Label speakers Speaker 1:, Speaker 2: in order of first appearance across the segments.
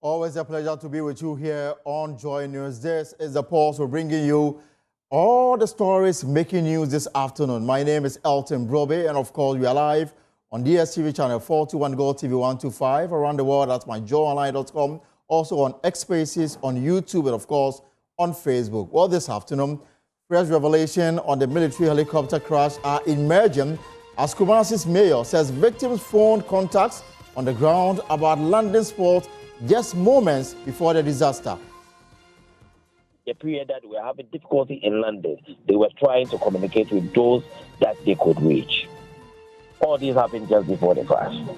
Speaker 1: Always a pleasure to be with you here on Joy News. This is the pulse. We're bringing you all the stories making news this afternoon. My name is Elton Brobe, and of course, we are live on DSTV channel 421, Gold TV 125, around the world at myjoyonline.com, also on X Spaces, on YouTube, and of course, on Facebook. Well, this afternoon, fresh revelation on the military helicopter crash are emerging as Kumasi's mayor says victims phoned contacts on the ground about landing spot just moments before the disaster.
Speaker 2: The period that we were having difficulty in London, they were trying to communicate with those that they could reach. All this happened just before the crash.
Speaker 1: And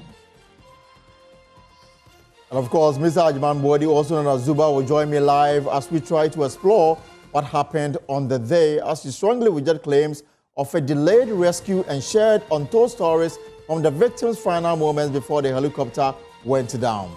Speaker 1: of course, Mr. Ajman Bodi, also known as Zuba, will join me live as we try to explore what happened on the day, as he strongly rejects claims of a delayed rescue and shared untold stories from the victims' final moments before the helicopter went down.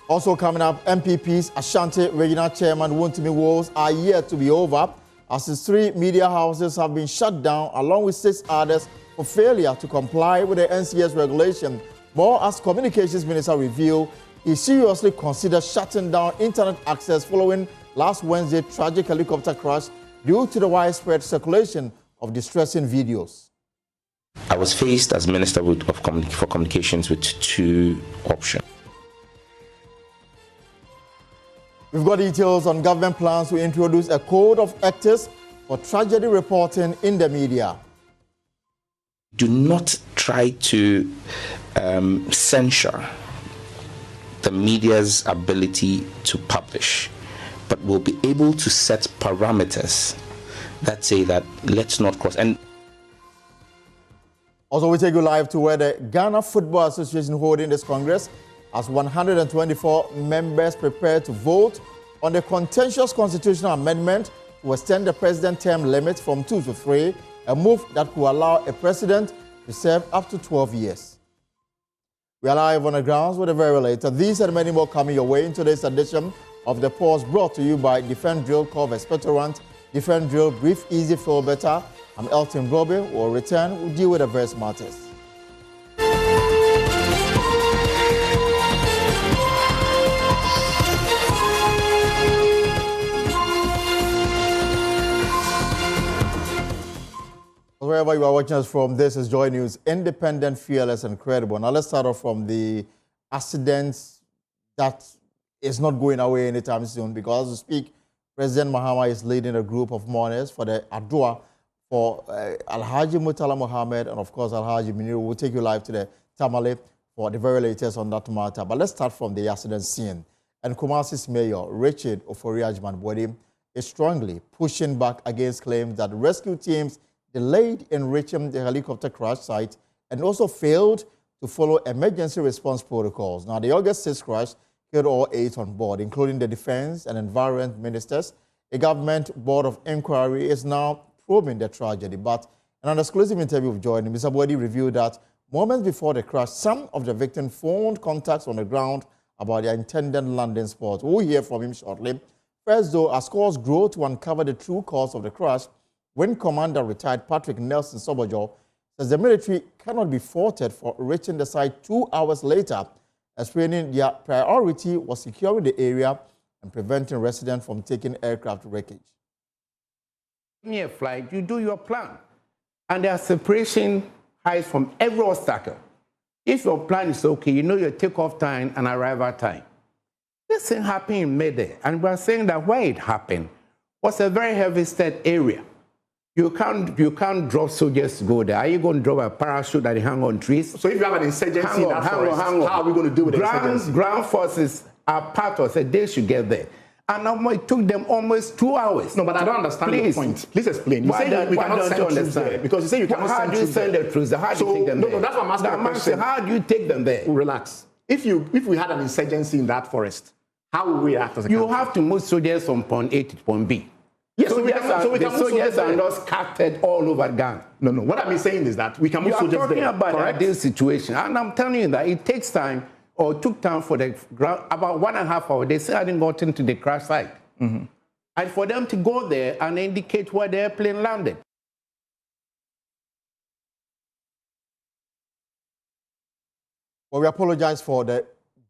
Speaker 1: Also coming up, MPP's Ashanti Regional Chairman Wontumi Woes are yet to be over, as his 3 media houses have been shut down along with 6 others for failure to comply with the NCS regulation. More as Communications Minister revealed, he seriously considered shutting down internet access following last Wednesday's tragic helicopter crash due to the widespread circulation of distressing videos.
Speaker 3: I was faced as Minister for Communications with 2 options.
Speaker 1: We've got details on government plans to introduce a code of ethics for tragedy reporting in the media.
Speaker 3: Do not try to censure the media's ability to publish, but will be able to set parameters that say that let's not cross. And
Speaker 1: also, we take you live to where the Ghana Football Association holding this Congress as 124 members prepare to vote on the contentious constitutional amendment to extend the president's term limit from 2 to 3, a move that could allow a president to serve up to 12 years. We are live on the grounds with a very later. These and many more coming your way in today's edition of The Pulse, brought to you by Defend Drill Corp Expectorant. Defend Drill, breathe easy, feel better. I'm Elton Brobe. We'll return. We'll deal with the various matters. Wherever you are watching us from, this is Joy News, independent, fearless, and credible. Now let's start off from the accidents that is not going away anytime soon, because as we speak, President Mahama is leading a group of mourners for the Adua for Alhaji Murtala Mohammed and of course Alhaji Munir. We'll take you live to the Tamale for the very latest on that matter. But let's start from the accident scene. And Kumasi's Mayor, Richard Ofori-Ajman Bodi, is strongly pushing back against claims that rescue teams delayed in reaching the helicopter crash site and also failed to follow emergency response protocols. Now, the August 6 crash killed all 8 on board, including the Defense and Environment Ministers. A government board of inquiry is now probing the tragedy. But in an exclusive interview with Joy, Mr. Bodi revealed that moments before the crash, some of the victims phoned contacts on the ground about their intended landing spot. We'll hear from him shortly. First, though, as calls grow to uncover the true cause of the crash, when Commander retired Patrick Nelson Sogbodjor says the military cannot be faulted for reaching the site 2 hours later, explaining their priority was securing the area and preventing residents from taking aircraft wreckage.
Speaker 4: In your flight, you do your plan. And there are separation heights from every obstacle. If your plan is okay, you know your takeoff time and arrival time. This thing happened in Mayday, and we are saying that where it happened was a very heavy set area. You can't drop soldiers to go there. Are you going to drop a parachute that they hang on trees?
Speaker 5: So if you have an insurgency in that forest, how are we going to deal with the insurgency?
Speaker 4: Ground forces are part of it. They should get there. And it took them almost 2 hours.
Speaker 5: No, but I don't understand your point. Please explain. You say we cannot send troops there. Because you say you cannot send troops there.
Speaker 4: How do you send the troops there? How do you take them there?
Speaker 5: No, that's what I'm asking the question.
Speaker 4: How do you take them there?
Speaker 5: Relax. If we had an insurgency in that forest, how would we act as a country?
Speaker 4: You have to move soldiers from point A to point B.
Speaker 5: Yes,
Speaker 4: so
Speaker 5: the
Speaker 4: soldiers are not scattered all over Ghana.
Speaker 5: No. What I'm saying is that we can move soldiers there.
Speaker 4: You are talking about the ideal situation. And I'm telling you that it takes time, or took time for the ground, about 1.5 hours. They still hadn't gotten to the crash site. Mm-hmm. And for them to go there and indicate where the airplane landed.
Speaker 1: Well, we apologize for the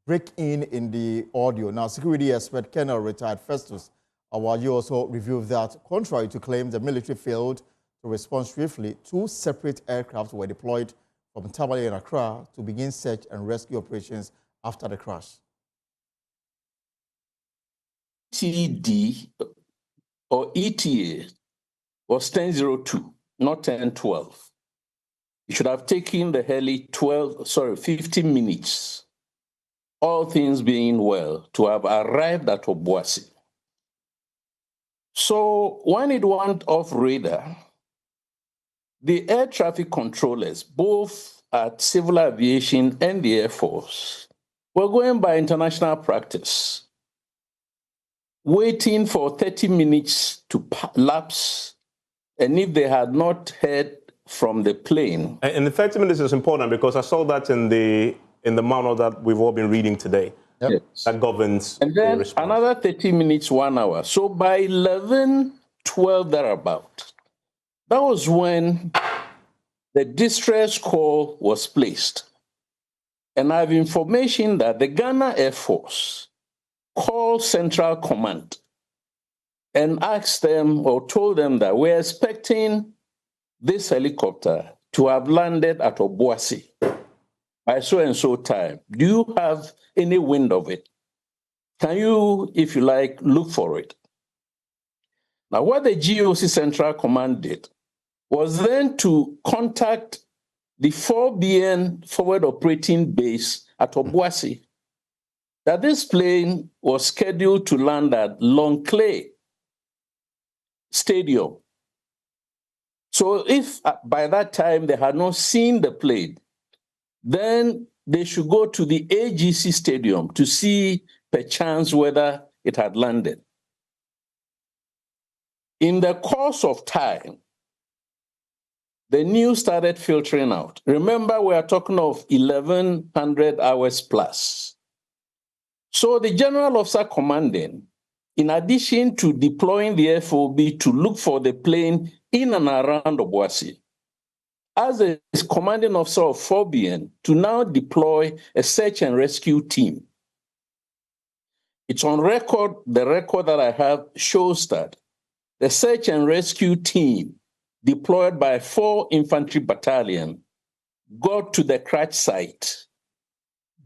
Speaker 1: break in the audio. Now, security expert Colonel retired Festus Awaji also revealed that, contrary to claims the military failed to respond swiftly, 2 separate aircraft were deployed from Tamale and Accra to begin search and rescue operations after the crash.
Speaker 6: TD or ETA was 10:02, not 10:12. It should have taken the heli 15 minutes, all things being well, to have arrived at Obuasi. So when it went off radar, the air traffic controllers, both at Civil Aviation and the Air Force, were going by international practice, waiting for 30 minutes to lapse, and if they had not heard from the plane.
Speaker 5: And the 30 minutes is important because I saw that in the manual that we've all been reading today.
Speaker 6: Yep. Yes.
Speaker 5: That governs
Speaker 6: and then
Speaker 5: the response.
Speaker 6: Another 30 minutes, 1 hour. So by 11:12 thereabout, that was when the distress call was placed. And I have information that the Ghana Air Force called Central Command and asked them or told them that we're expecting this helicopter to have landed at Obuasi by so-and-so time. Do you have any wind of it? Can you, if you like, look for it? Now, what the GOC Central Command did was then to contact the 4BN forward operating base at Obuasi, that this plane was scheduled to land at Longley Stadium. So if by that time they had not seen the plane, then they should go to the AGC Stadium to see perchance whether it had landed. In the course of time, the news started filtering out. Remember, we are talking of 1,100 hours plus. So the general officer commanding, in addition to deploying the FOB to look for the plane in and around Obuasi, as a commanding officer of 4BN, to now deploy a search and rescue team. It's on record, the record that I have shows that the search and rescue team deployed by 4 Infantry Battalion got to the crash site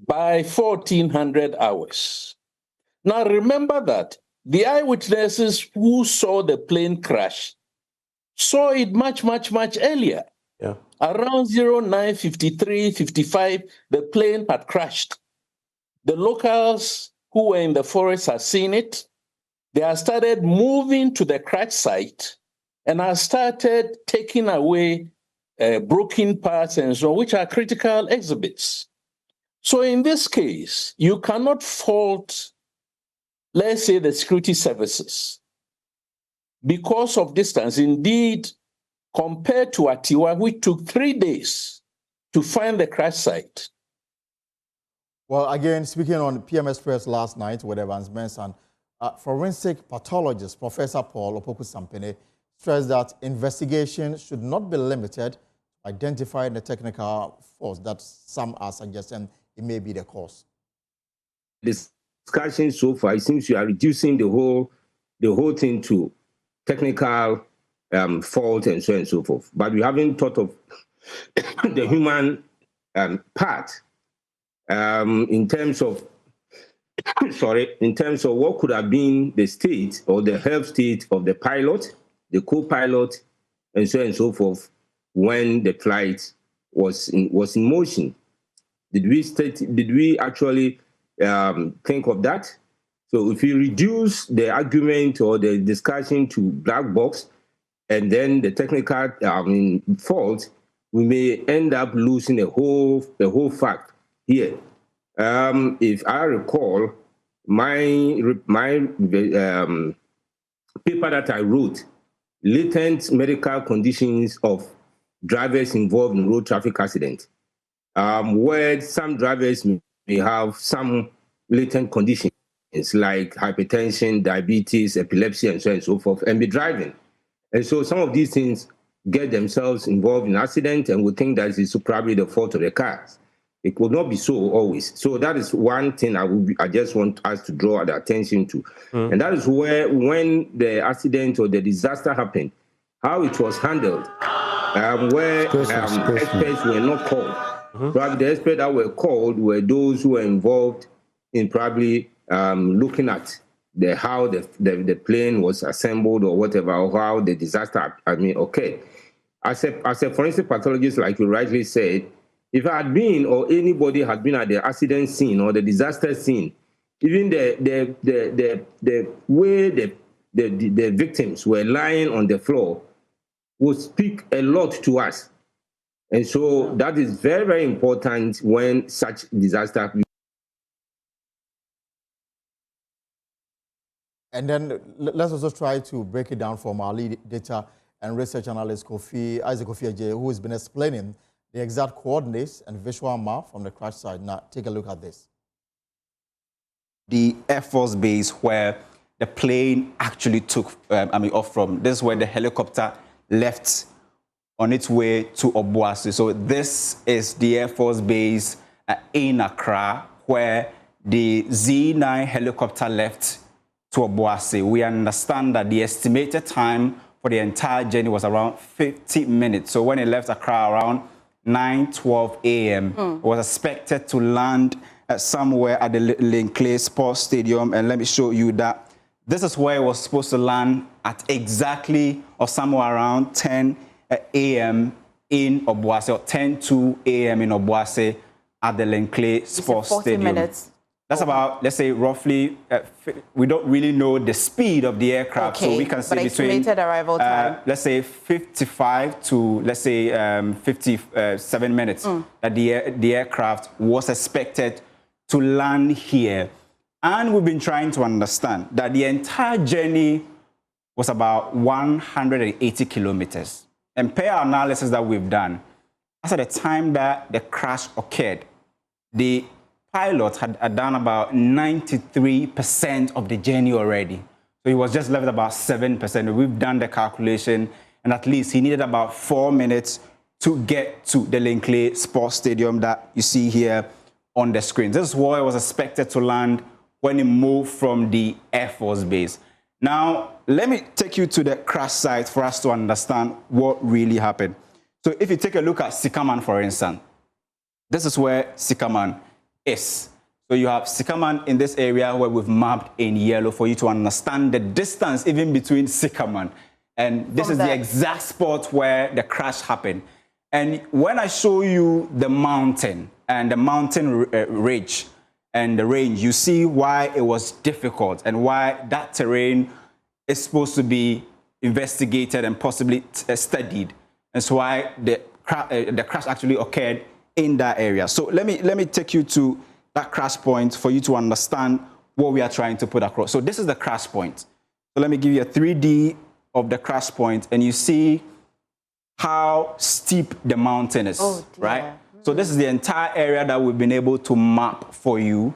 Speaker 6: by 1400 hours. Now remember that the eyewitnesses who saw the plane crash saw it much earlier.
Speaker 5: Yeah.
Speaker 6: Around 09:53, 55, the plane had crashed. The locals who were in the forest had seen it. They had started moving to the crash site and have started taking away broken parts and so on, which are critical exhibits. So in this case, you cannot fault, let's say, the security services because of distance. Indeed, compared to Atiwa, which took 3 days to find the crash site.
Speaker 1: Well, again, speaking on PMS Press last night with Evans Benson, forensic pathologist Professor Paul Opoku-Sampene stressed that investigation should not be limited to identifying the technical faults that some are suggesting it may be the cause.
Speaker 7: This discussion so far, it seems you are reducing the whole thing to technical fault and so on and so forth. But we haven't thought of the human part in terms of what could have been the state or the health state of the pilot, the co-pilot, and so on and so forth when the flight was in motion. Did we actually think of that? So if you reduce the argument or the discussion to black box and then the technical fault, we may end up losing the whole fact here. If I recall, my paper that I wrote, latent medical conditions of drivers involved in road traffic accidents, where some drivers may have some latent conditions like hypertension, diabetes, epilepsy, and so on and so forth, and be driving. And so some of these things get themselves involved in accident, and we think that it's probably the fault of the cars. It will not be so always. So that is one thing I just want us to draw the attention to. And that is where, when the accident or the disaster happened, how it was handled, where experts were not called. Probably the experts that were called were those who were involved in probably looking at how the plane was assembled or whatever, or how the disaster occurred. As a forensic pathologist, like you rightly said, if I had been, or anybody had been at the accident scene or the disaster scene, even the way the victims were lying on the floor would speak a lot to us. And so that is very, very important when such disaster.
Speaker 1: And then let's also try to break it down from our lead data and research analyst Isaac Kofi Ajay, who has been explaining the exact coordinates and visual map from the crash site. Now, take a look at this.
Speaker 8: The Air Force base where the plane actually took off from. This is where the helicopter left on its way to Obuasi. So this is the Air Force base in Accra, where the Z9 helicopter left to Obuasi. We understand that the estimated time for the entire journey was around 50 minutes. So when it left Accra around 9:12 a.m., it was expected to land somewhere at the Linkley Sports Stadium. And let me show you that this is where it was supposed to land at exactly or somewhere around 10 a.m. in Obuasi, or 10:02 a.m. in Obuasi at the Linkley Sports
Speaker 9: 40
Speaker 8: Stadium.
Speaker 9: Minutes.
Speaker 8: That's about, let's say, roughly, we don't really know the speed of the aircraft, so we can say between,
Speaker 9: arrival time.
Speaker 8: let's say, 55 to, let's say, 57 minutes that the aircraft was expected to land here. And we've been trying to understand that the entire journey was about 180 kilometers. And per our analysis that we've done, as at the time that the crash occurred, the pilot had done about 93% of the journey already. So he was just left about 7%. We've done the calculation, and at least he needed about 4 minutes to get to the Linkley Sports Stadium that you see here on the screen. This is where it was expected to land when he moved from the Air Force base. Now, let me take you to the crash site for us to understand what really happened. So if you take a look at Sikaman, for instance, this is where Sikaman is. So you have Sikaman in this area where we've mapped in yellow for you to understand the distance even between Sikaman. And this is the exact spot where the crash happened. And when I show you the mountain and the mountain ridge and the range, you see why it was difficult and why that terrain is supposed to be investigated and possibly studied. That's why the crash actually occurred in that area. So let me take you to that crash point for you to understand what we are trying to put across. So this is the crash point. So let me give you a 3D of the crash point, and you see how steep the mountain is, right? So this is the entire area that we've been able to map for you.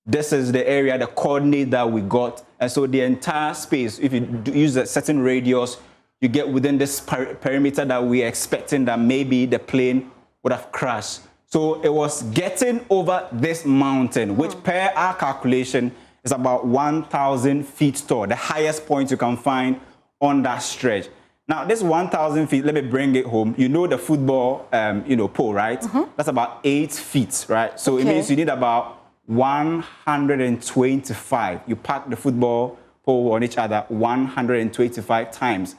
Speaker 8: This is the area, the coordinate that we got. And so the entire space, if you use a certain radius, you get within this perimeter that we're expecting that maybe the plane would have crashed. So it was getting over this mountain, which per our calculation is about 1,000 feet tall, the highest point you can find on that stretch. Now, this 1,000 feet, let me bring it home. You know the football, pole, right? That's about 8 feet, right? So it means you need about 125. You pack the football pole on each other 125 times.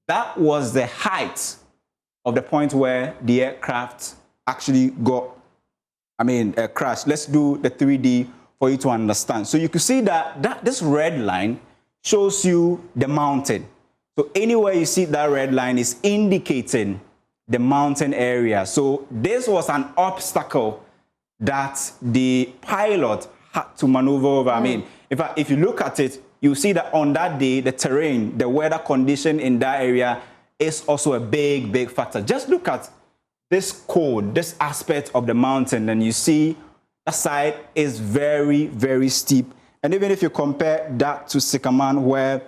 Speaker 8: That was the height of the point where the aircraft actually got, crashed. Let's do the 3D for you to understand. So you can see that this red line shows you the mountain. So anywhere you see that red line is indicating the mountain area. So this was an obstacle that the pilot had to maneuver over. If you look at it, you see that on that day, the terrain, the weather condition in that area is also a big, big factor. Just look at this cone, this aspect of the mountain, and you see that side is very, very steep. And even if you compare that to Sikaman, where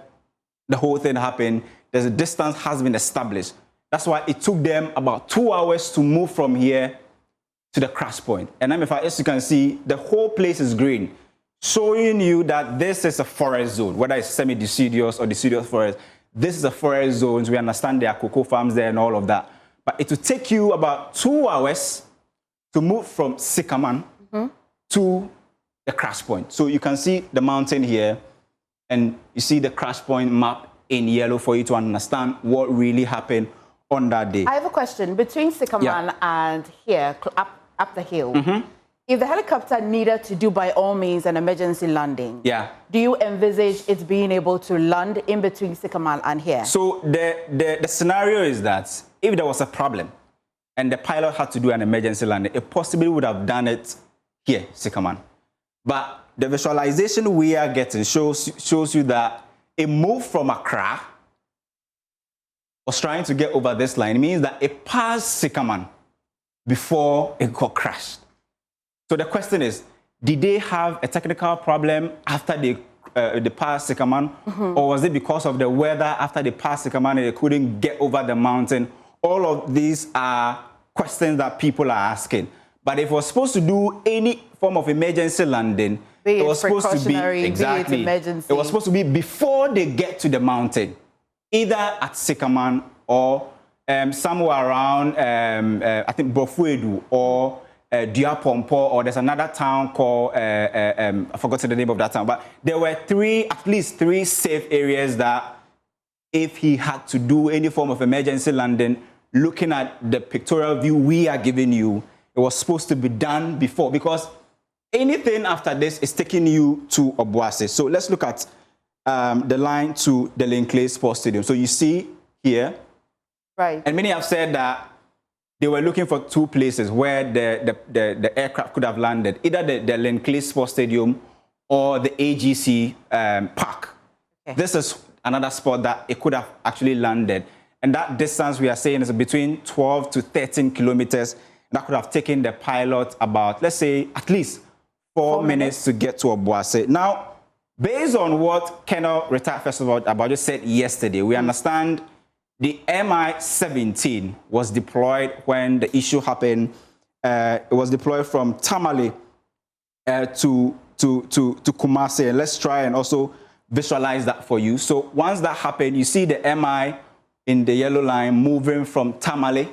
Speaker 8: the whole thing happened, there's a distance has been established. That's why it took them about 2 hours to move from here to the crash point. And then as you can see, the whole place is green, showing you that this is a forest zone, whether it's semi-deciduous or deciduous forest. This is a forest zone. We understand there are cocoa farms there and all of that. But it will take you about 2 hours to move from Sycaman to the crash point. So you can see the mountain here, and you see the crash point map in yellow for you to understand what really happened on that day.
Speaker 9: I have a question. Between Sycaman and here, up the hill, if the helicopter needed to do by all means an emergency landing, do you envisage it being able to land in between Sycaman and here?
Speaker 8: So the scenario is that if there was a problem and the pilot had to do an emergency landing, it possibly would have done it here, Sycaman. But the visualization we are getting shows you that it moved from Accra, was trying to get over this line. It means that it passed Sycaman before it got crashed. So the question is, did they have a technical problem after they passed Sycaman, or was it because of the weather after they passed Sycaman and they couldn't get over the mountain? All of these are questions that people are asking. But if it was supposed to do any form of emergency landing, it was supposed to be it was supposed to be before they get to the mountain, either at Sycaman or somewhere around I think Bofuedu or Diapompo, or there's another town called I forgot the name of that town. But there were at least three safe areas that if he had to do any form of emergency landing, looking at the pictorial view we are giving you, it was supposed to be done before, because anything after this is taking you to Obuasi. So let's look at the line to the Linkley Sports Stadium. So you see here,
Speaker 9: right?
Speaker 8: And many have said that they were looking for two places where the aircraft could have landed, either the Linkley Sports Stadium or the AGC Park. Okay. This is another spot that it could have actually landed. And that distance we are saying is between 12 to 13 kilometers. That could have taken the pilot about, let's say, at least 4 minutes to get to Obuasi. Now, based on what Colonel Retired First Sogbodjor said yesterday, we understand the Mi-17 was deployed when the issue happened. It was deployed from Tamale to Kumasi. And let's try and also visualize that for you. So once that happened, you see the Mi in the yellow line moving from Tamale.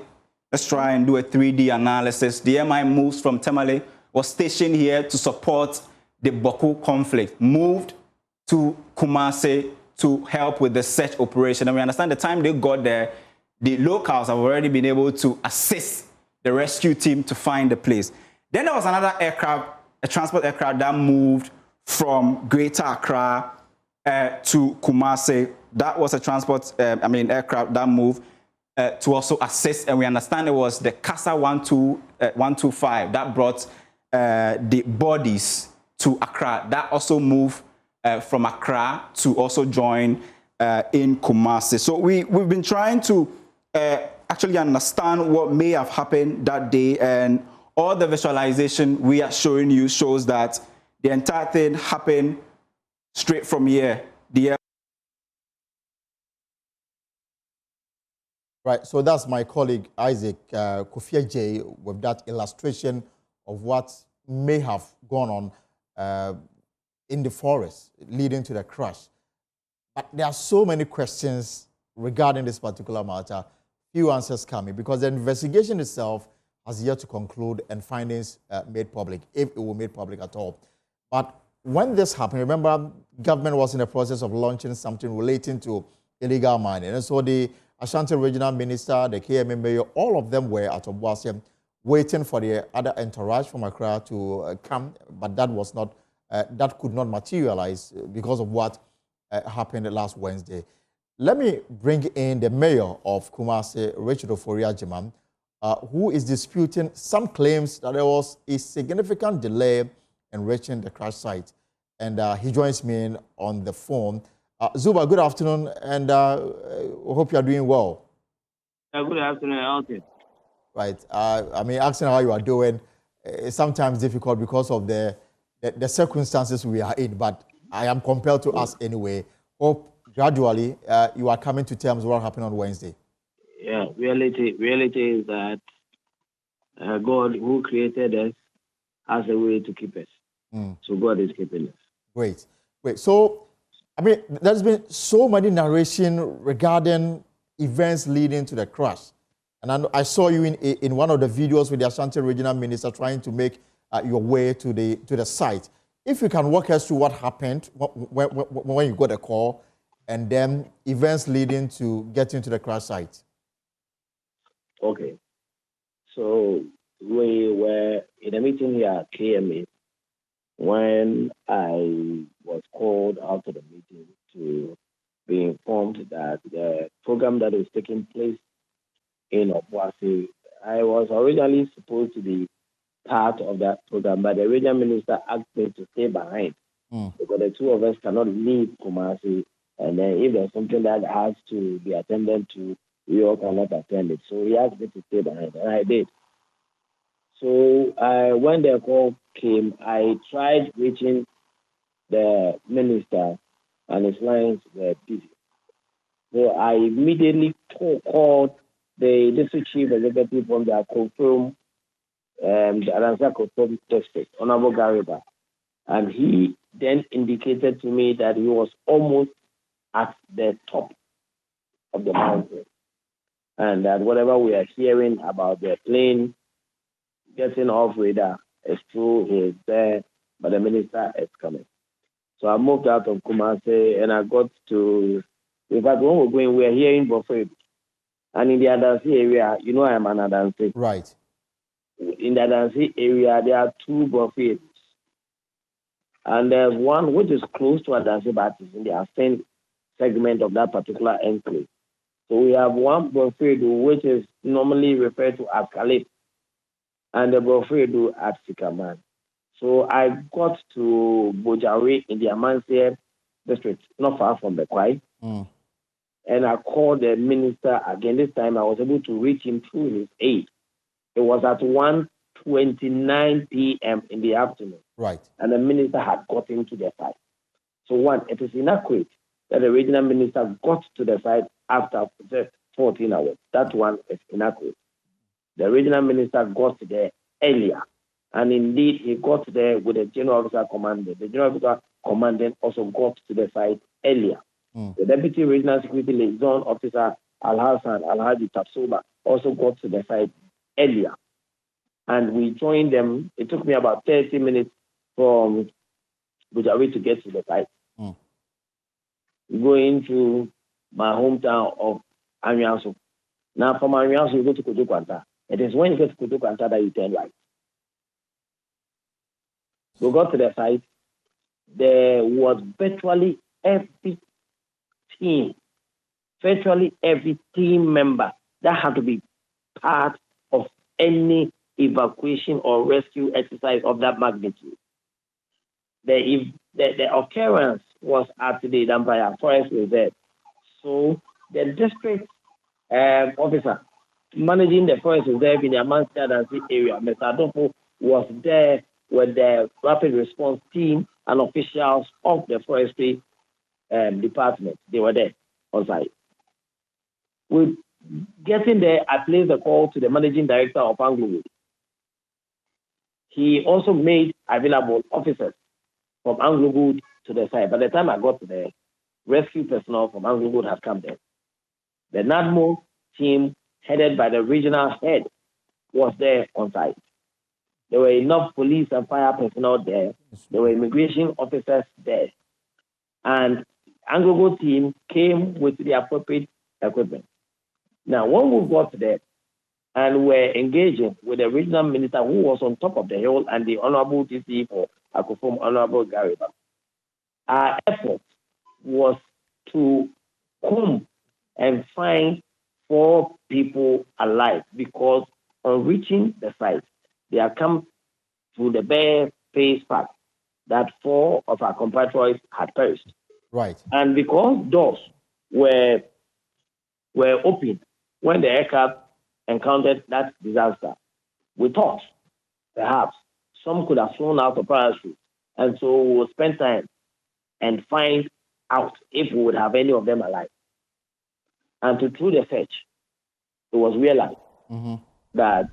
Speaker 8: Let's try and do a 3D analysis. The Mi moves from Tamale, was stationed here to support the Boko conflict, moved to Kumasi to help with the search operation. And we understand the time they got there, the locals have already been able to assist the rescue team to find the place. Then there was another aircraft, a transport aircraft that moved from Greater Accra to Kumasi. That was a transport, aircraft that moved to also assist, and we understand it was the CASA 125 that brought the bodies to Accra. That also moved from Accra to also join in Kumasi. So we've been trying to actually understand what may have happened that day, and all the visualization we are showing you shows that the entire thing happened straight from here.
Speaker 1: Right, so that's my colleague Isaac Kofiaje with that illustration of what may have gone on in the forest leading to the crash. But there are so many questions regarding this particular matter, few answers coming, because the investigation itself has yet to conclude and findings made public, if it were made public at all. But when this happened, remember, government was in the process of launching something relating to illegal mining. And so the Ashanti Regional Minister, the KMA Mayor, all of them were at Obuasi waiting for the other entourage from Accra to come, but that was not, that could not materialize because of what happened last Wednesday. Let me bring in the Mayor of Kumasi, Richard Ofori-Agyeman, who is disputing some claims that there was a significant delay in reaching the crash site. And he joins me on the phone. Zuba, good afternoon, and hope you are doing well.
Speaker 10: Good afternoon, Alton.
Speaker 1: Right. Asking how you are doing is sometimes difficult because of the circumstances we are in, but I am compelled to ask anyway. Hope gradually you are coming to terms with what happened on Wednesday.
Speaker 10: Yeah, reality is that God who created us has a way to keep us. So God is keeping us.
Speaker 1: Great. So, I mean, there's been so many narration regarding events leading to the crash. And I saw you in one of the videos with the Ashanti Regional Minister trying to make your way to the site. If you can walk us through what happened when you got a call, and then events leading to getting to the crash site.
Speaker 10: Okay. So we were in a meeting here at KMA when I was called out to the meeting to be informed that the program that is taking place in Obuasi, I was originally supposed to be part of that program, but the regional minister asked me to stay behind because the two of us cannot leave Kumasi, and then if there's something that has to be attended to, we all cannot attend it. So he asked me to stay behind, and I did. So when the call came, I tried reaching the minister, and his lines were busy. So I immediately called the district chief executive from the Akofum, the Adansa Akofum district, Honorable Gariba, and he then indicated to me that he was almost at the top of the mountain, and that whatever we are hearing about the plane getting off radar is true. He is there, but the minister is coming. So I moved out of Kumasi and I got to, in fact, when we're going, we're here in Buffet. And in the Adansi area, you know I'm an Adansi.
Speaker 1: Right.
Speaker 10: In the Adansi area, there are two buffets. And there's one which is close to Adansi, but it's in the ascent segment of that particular enclave. So we have one buffet which is normally referred to as Calip, and the buffet at Sikaman. So I got to Bojari in the Amansia district, not far from the Kwai. And I called the minister again. This time I was able to reach him through his aide. It was at 1:29 p.m. in the afternoon.
Speaker 1: Right.
Speaker 10: And the minister had gotten to the site. So one, it is inaccurate that the regional minister got to the site after just 14 hours. That one is inaccurate. The regional minister got there earlier. And indeed, he got there with the general officer commanding. The general officer commanding also got to the site earlier. The deputy regional security liaison officer, Al-Hassan Al-Haji Tapsoba, also got to the site earlier. And we joined them. It took me about 30 minutes from Bujawi to get to the site. Going to my hometown of Anyansu. Now, from Anyansu, you go to Kutukwanta. It is when you get to Kutukwanta that you turn right. We got to the site. There was virtually every team member that had to be part of any evacuation or rescue exercise of that magnitude. The occurrence was at the Dampaya Forest Reserve. So the district officer managing the forest reserve in the Amansia area, Mr. Adolfo, was there with the rapid response team and officials of the forestry department. They were there on site. We getting there, I placed a call to the managing director of Anglowood. He also made available officers from Anglowood to the site. By the time I got to the rescue personnel from Anglowood had come there. The NADMO team, headed by the regional head, was there on site. There were enough police and fire personnel there. There were immigration officers there. And Anglowood team came with the appropriate equipment. Now, when we got there and were engaging with the regional minister who was on top of the hill and the Honorable DC for Akofom, Honorable Gariba, our effort was to come and find 4 people alive because on reaching the site, they had come to the bare face fact that 4 of our compatriots had perished.
Speaker 1: Right.
Speaker 10: And because doors were open when the aircraft encountered that disaster, we thought perhaps some could have flown out of parachute. And so we would spend time and find out if we would have any of them alive. And through the search, it was realized that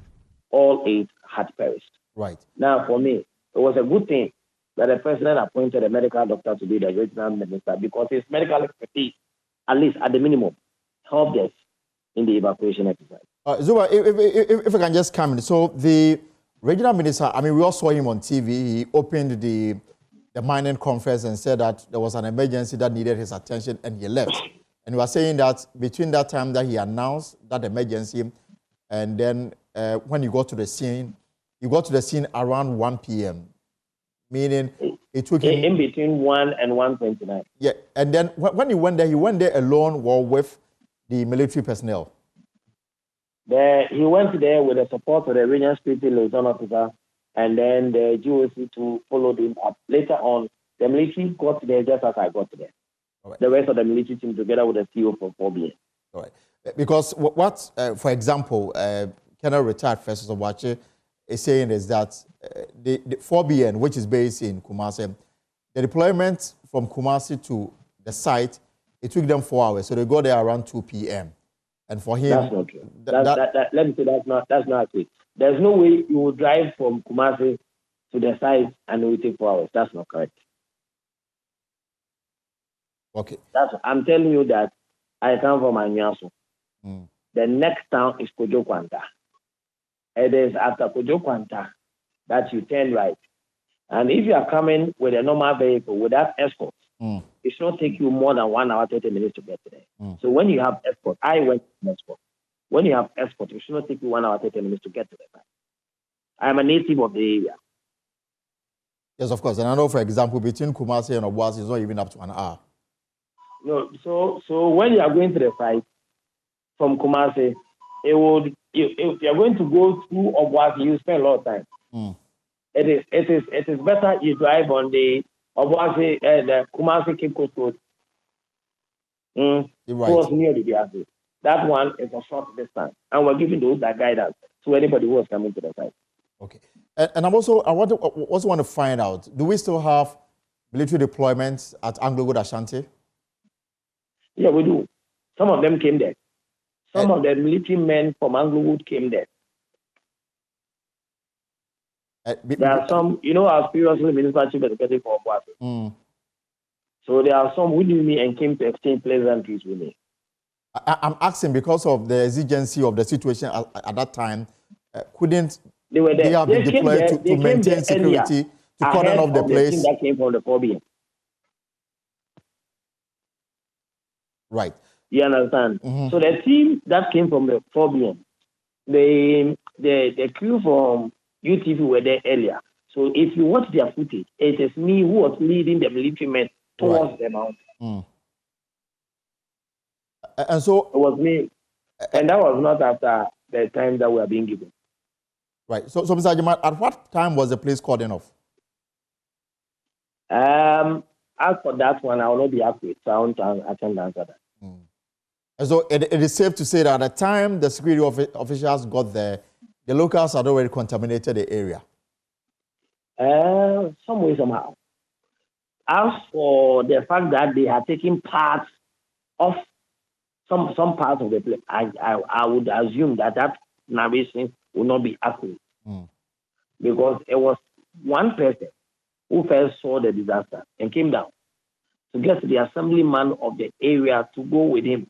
Speaker 10: all 8 had perished.
Speaker 1: Right.
Speaker 10: Now, for me, it was a good thing that the president appointed a medical doctor to be the regional minister because his medical expertise, at least at the minimum, helped us in the evacuation exercise.
Speaker 1: Zuba, if I can just come in. So the regional minister, I mean, we all saw him on TV. He opened the mining conference and said that there was an emergency that needed his attention, and he left. And we are saying that between that time that he announced that emergency and then when you got to the scene, you got to the scene around 1 p.m., meaning it took him...
Speaker 10: In between 1 and 1:29.
Speaker 1: Yeah, and then when he went there alone or with the military personnel?
Speaker 10: He went there with the support of the regional security liaison officer and then the GOC to follow him up. Later on, the military got there just as I got there. Right. The rest of the military team together with the CEO for 4BN.
Speaker 1: All right. Because for example, Colonel Retired First Sogbodjor is saying is that the 4BN, which is based in Kumasi, the deployment from Kumasi to the site, it took them 4 hours. So they got there around 2 p.m. And for him...
Speaker 10: That's not true. Let me say that's not true. There's no way you will drive from Kumasi to the site and it will take 4 hours. That's not correct.
Speaker 1: Okay.
Speaker 10: I'm telling you that I come from Anyaso. The next town is Kojokwanta. It is after Kojokwanta that you turn right. And if you are coming with a normal vehicle without escort, it should not take you more than 1 hour, 30 minutes to get there. So when you have escort, I went with escort. When you have escort, it should not take you 1 hour, 30 minutes to get to the site. I am a native of the area.
Speaker 1: Yes, of course. And I know, for example, between Kumasi and Obuasi, it's not even up to an hour.
Speaker 10: No, so when you are going to the site from Kumasi, if you are going to go through Obuasi, you spend a lot of time. It is better you drive on the Obuasi, the Kumasi Cape Coast Road.
Speaker 1: Right.
Speaker 10: Towards near the Biasi. That one is a short distance, and we're giving those that guidance to anybody who is coming to the site.
Speaker 1: Okay, and I also want to find out: do we still have military deployments at Anglo-Good Ashanti?
Speaker 10: Yeah, we do. Some of them came there. Some of the military men from Anglo-Wood came there. There are some, I was previously Minister Chief Executive for Obuasi. So there are some who knew me and came to exchange pleasantries with me.
Speaker 1: I'm asking because of the exigency of the situation at that time. Couldn't they have been deployed to maintain security, to cordon off the place?
Speaker 10: That came from the 4BN.
Speaker 1: Right.
Speaker 10: You understand? So the team that came from the 4BN, the crew from UTV were there earlier. So if you watch their footage, it is me who was leading the military men towards the mountain.
Speaker 1: And so
Speaker 10: it was me. And that was not after the time that we are being given.
Speaker 1: Right. So Mr. Ajiman, at what time was the place cordoned off?
Speaker 10: As for that one, I will not be accurate. So I can't answer that.
Speaker 1: And so it is safe to say that at the time the security officials got there, the locals had already contaminated the area.
Speaker 10: Some way, somehow. As for the fact that they had taken parts of some parts of the place, I would assume that narration will not be accurate. Because it was one person who first saw the disaster and came down to get the assemblyman of the area to go with him.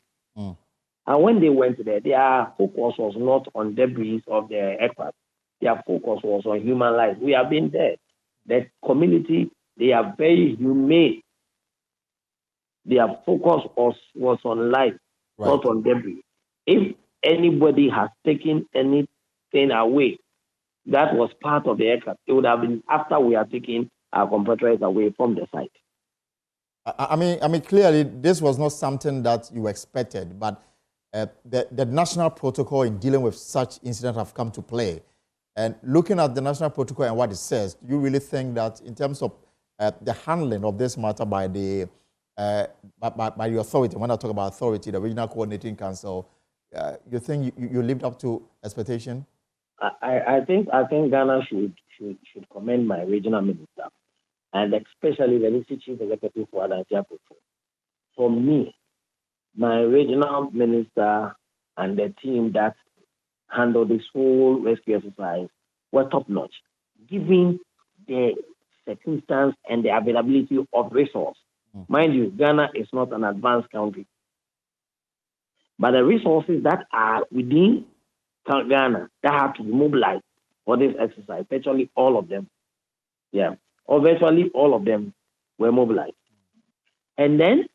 Speaker 10: And when they went there, their focus was not on debris of the aircraft. Their focus was on human life. We have been there. The community, they are very humane. Their focus was on life, not on debris. If anybody has taken anything away that was part of the aircraft, it would have been after we are taking our compressors away from the site.
Speaker 1: I mean, clearly, this was not something that you expected, but the national protocol in dealing with such incidents have come to play. And looking at the national protocol and what it says, do you really think that in terms of the handling of this matter by the authority, when I talk about authority, the Regional Coordinating Council, you think you lived up to expectation?
Speaker 10: I think Ghana should commend my regional minister, and especially the Ministry Chief Executive for Adantia. For me, my regional minister and the team that handled this whole rescue exercise were top-notch, given the circumstance and the availability of resources. Mind you, Ghana is not an advanced country. But the resources that are within Ghana that have to be mobilized for this exercise, virtually all of them, virtually all of them were mobilized. And then,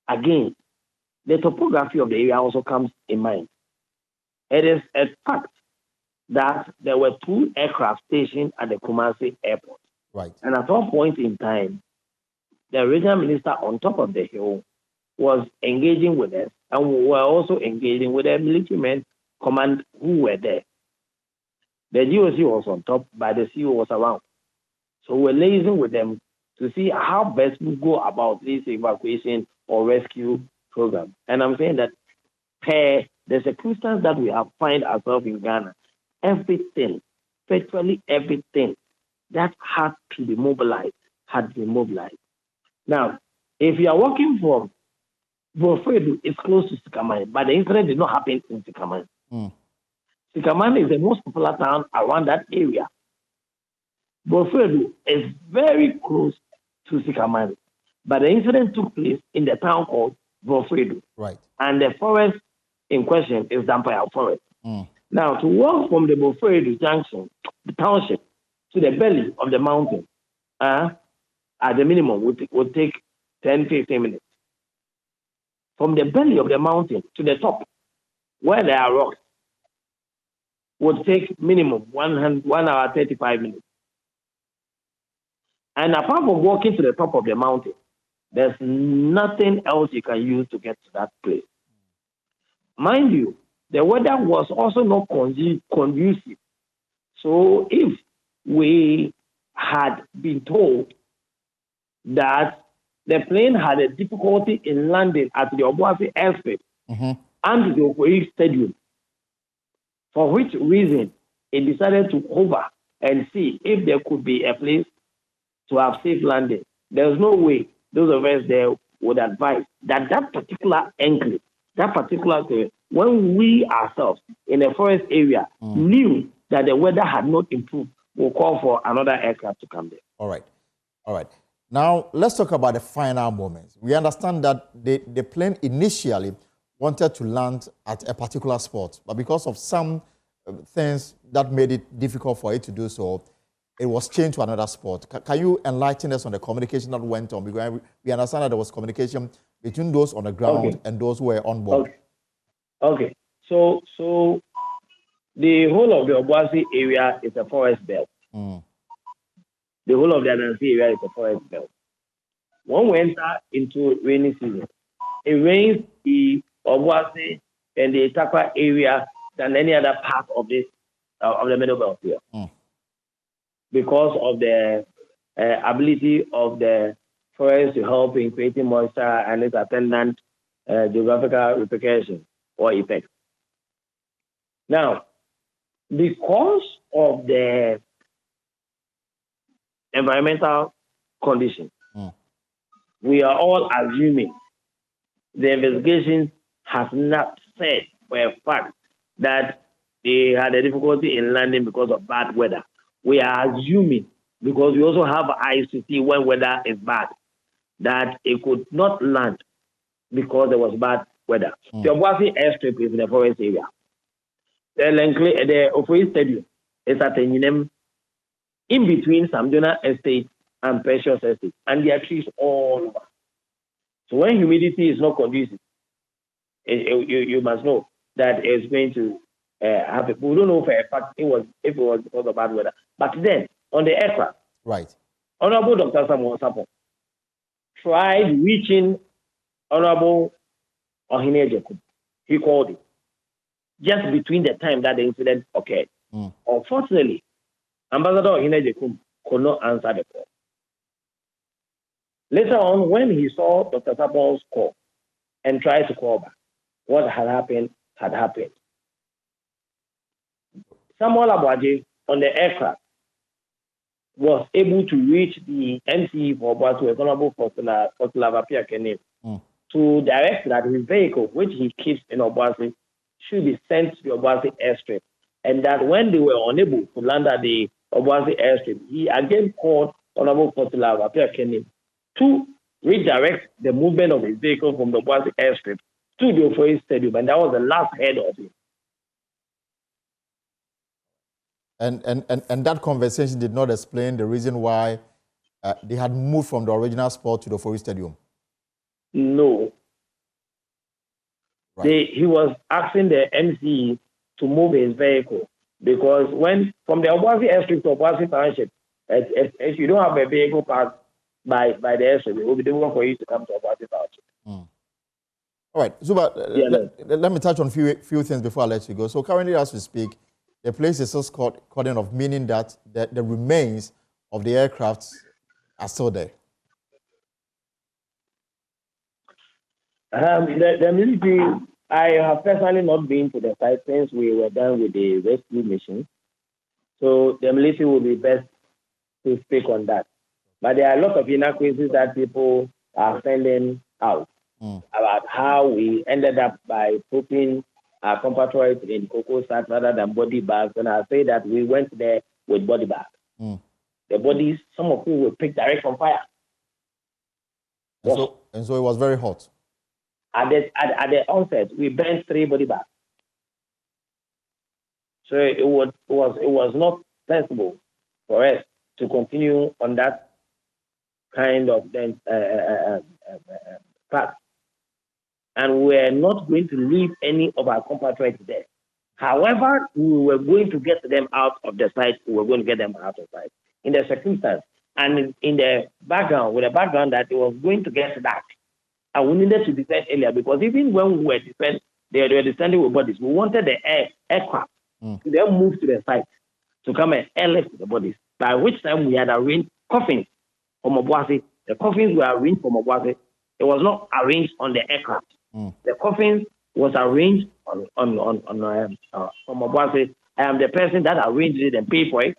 Speaker 10: again, the topography of the area also comes in mind. It is a fact that there were 2 aircraft stationed at the Kumasi airport.
Speaker 1: Right.
Speaker 10: And at one point in time, the regional minister on top of the hill was engaging with us, and we were also engaging with the military men command who were there. The GOC was on top, but the CEO was around. So we're liaising with them to see how best we go about this evacuation or rescue program. And I'm saying that the circumstance that we have find ourselves in Ghana, everything, virtually everything that had to be mobilized had been mobilized. Now, if you are working from Borfredo, it's close to Sikaman, but the incident did not happen in Sikaman. Sikaman is the most popular town around that area. Borfredo is very close to Sikaman, but the incident took place in the town called Borfredo.
Speaker 1: Right.
Speaker 10: And the forest in question is Dampaya Forest. Now, to walk from the Borfredo junction, the township, to the belly of the mountain, at the minimum, would take 10-15 minutes. From the belly of the mountain to the top, where there are rocks, would take minimum 1 hour 35 minutes. And apart from walking to the top of the mountain, there's nothing else you can use to get to that place. Mind you, the weather was also not conducive. So if we had been told that the plane had a difficulty in landing at the Obuasi airfield and the Okoye Stadium, for which reason it decided to hover and see if there could be a place to have safe landing. There's no way those of us there would advise that particular enclave, that particular thing, when we ourselves in a forest area knew that the weather had not improved, we'll call for another aircraft to come there.
Speaker 1: All right. Now, let's talk about the final moments. We understand that the plane initially wanted to land at a particular spot, but because of some things that made it difficult for it to do so, it was changed to another spot. Can you enlighten us on the communication that went on? Because we understand that there was communication between those on the ground and those who were on board.
Speaker 10: Okay. So the whole of the Obuasi area is a forest belt. The whole of the Anansi area is a forest belt. When we enter into rainy season, it rains the Obuasi and the Itakwa area than any other part of this of the middle belt here. Because of the ability of the forest to help in creating moisture and its attendant geographical repercussions or effects. Now, because of the environmental conditions, we are all assuming the investigation has not said for a fact that they had a difficulty in landing because of bad weather. We are assuming, because we also have eyes to see when weather is bad, that it could not land because there was bad weather. The Obuasi airstrip is in the forest area. The Okoye Stadium is at Enyinem, in between Samjona Estate and Precious Estate, and there are trees all over. So when humidity is not conducive, you must know that it's going to happen. We don't know for a fact if it was because of bad weather. But then, on the aircraft,
Speaker 1: right,
Speaker 10: Honorable Dr. Samuel Sapo tried reaching Honorable Ohine Ejekum. He called it just between the time that the incident occurred. Unfortunately, Ambassador Ohine Ejekum could not answer the call. Later on, when he saw Dr. Sapo's call and tried to call back, what had happened had happened. Samuel Aboagye on the aircraft was able to reach the MCE for Obuasi, Honorable Fortuna Vapia Kene, to direct that his vehicle, which he keeps in Obuasi, should be sent to the Obuasi airstrip. And that when they were unable to land at the Obuasi airstrip, he again called Honorable Kotila Wapia to redirect the movement of his vehicle from the Obuasi airstrip to the Ofoe Stadium. And that was the last heard of him.
Speaker 1: And that conversation did not explain the reason why they had moved from the original spot to the Ofoe Stadium?
Speaker 10: No.
Speaker 1: Right.
Speaker 10: He was asking the MC to move his vehicle because when from the Obuasi airstrip to Obuasi Township, if you don't have a vehicle parked by the airstrip, it will be difficult for you to come to Obuasi Township.
Speaker 1: All right, Zuba, let me touch on a few things before I let you go. So currently, as we speak, the place is still cordoned off, meaning that the remains of the aircraft are still there.
Speaker 10: The military, I have personally not been to the site since we were done with the rescue mission. So the military will be best to speak on that. But there are a lot of inaccuracies that people are sending out about how we ended up by putting our compatriots in cocoa sacks rather than body bags. And I say that we went there with body bags. The bodies, some of whom were picked direct from fire.
Speaker 1: And so it was very hot.
Speaker 10: At the onset, we burned 3 body bags. So it was not sensible for us to continue on that kind of path. And we're not going to leave any of our compatriots there. However, we were going to get them out of the site. We were going to get them out of the site in the circumstance and in the background, with the background that it was going to get dark. And we needed to descend earlier because even when we were descending with bodies, we wanted the aircraft to then move to the site to come and airlift the bodies. By which time we had arranged coffins from Obuasi. The coffins were arranged from Obuasi. It was not arranged on the aircraft. The coffins was arranged from Obuasi. I am the person that arranged it and paid for it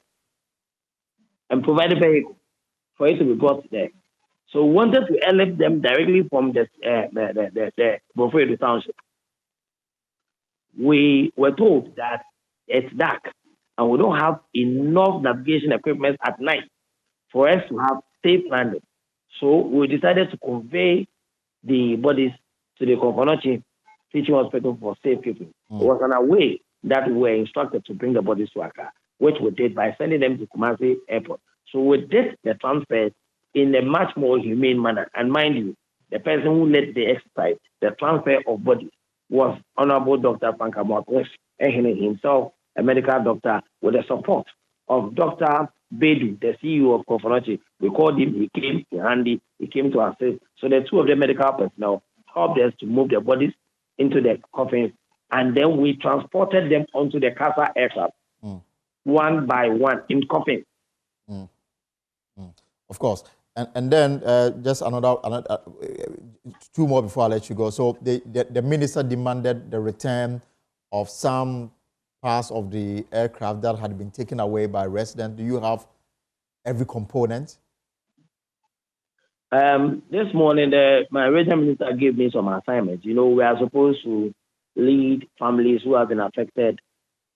Speaker 10: and provided vehicle for it to be brought there. So we wanted to airlift them directly from the Ofoe Township. We were told that it's dark and we don't have enough navigation equipment at night for us to have safe landing. So we decided to convey the bodies to the Kokonochi Teaching Hospital for safekeeping. It was on our way that we were instructed to bring the bodies to Accra, which we did by sending them to Kumasi Airport. So we did the transfer in a much more humane manner. And mind you, the person who led the exercise, the transfer of bodies, was Honorable Dr. Pankamwakos himself, a medical doctor, with the support of Dr. Bedu, the CEO of Kofonochi. We called him, he came, he came to assist. So the 2 of the medical personnel helped us to move the bodies into the coffins, and then we transported them onto the CASA aircraft, one by one, in coffins.
Speaker 1: Of course. And then just another 2 more before I let you go. So the minister demanded the return of some parts of the aircraft that had been taken away by residents. Do you have every component?
Speaker 10: This morning, my regional minister gave me some assignments. You know, we are supposed to lead families who have been affected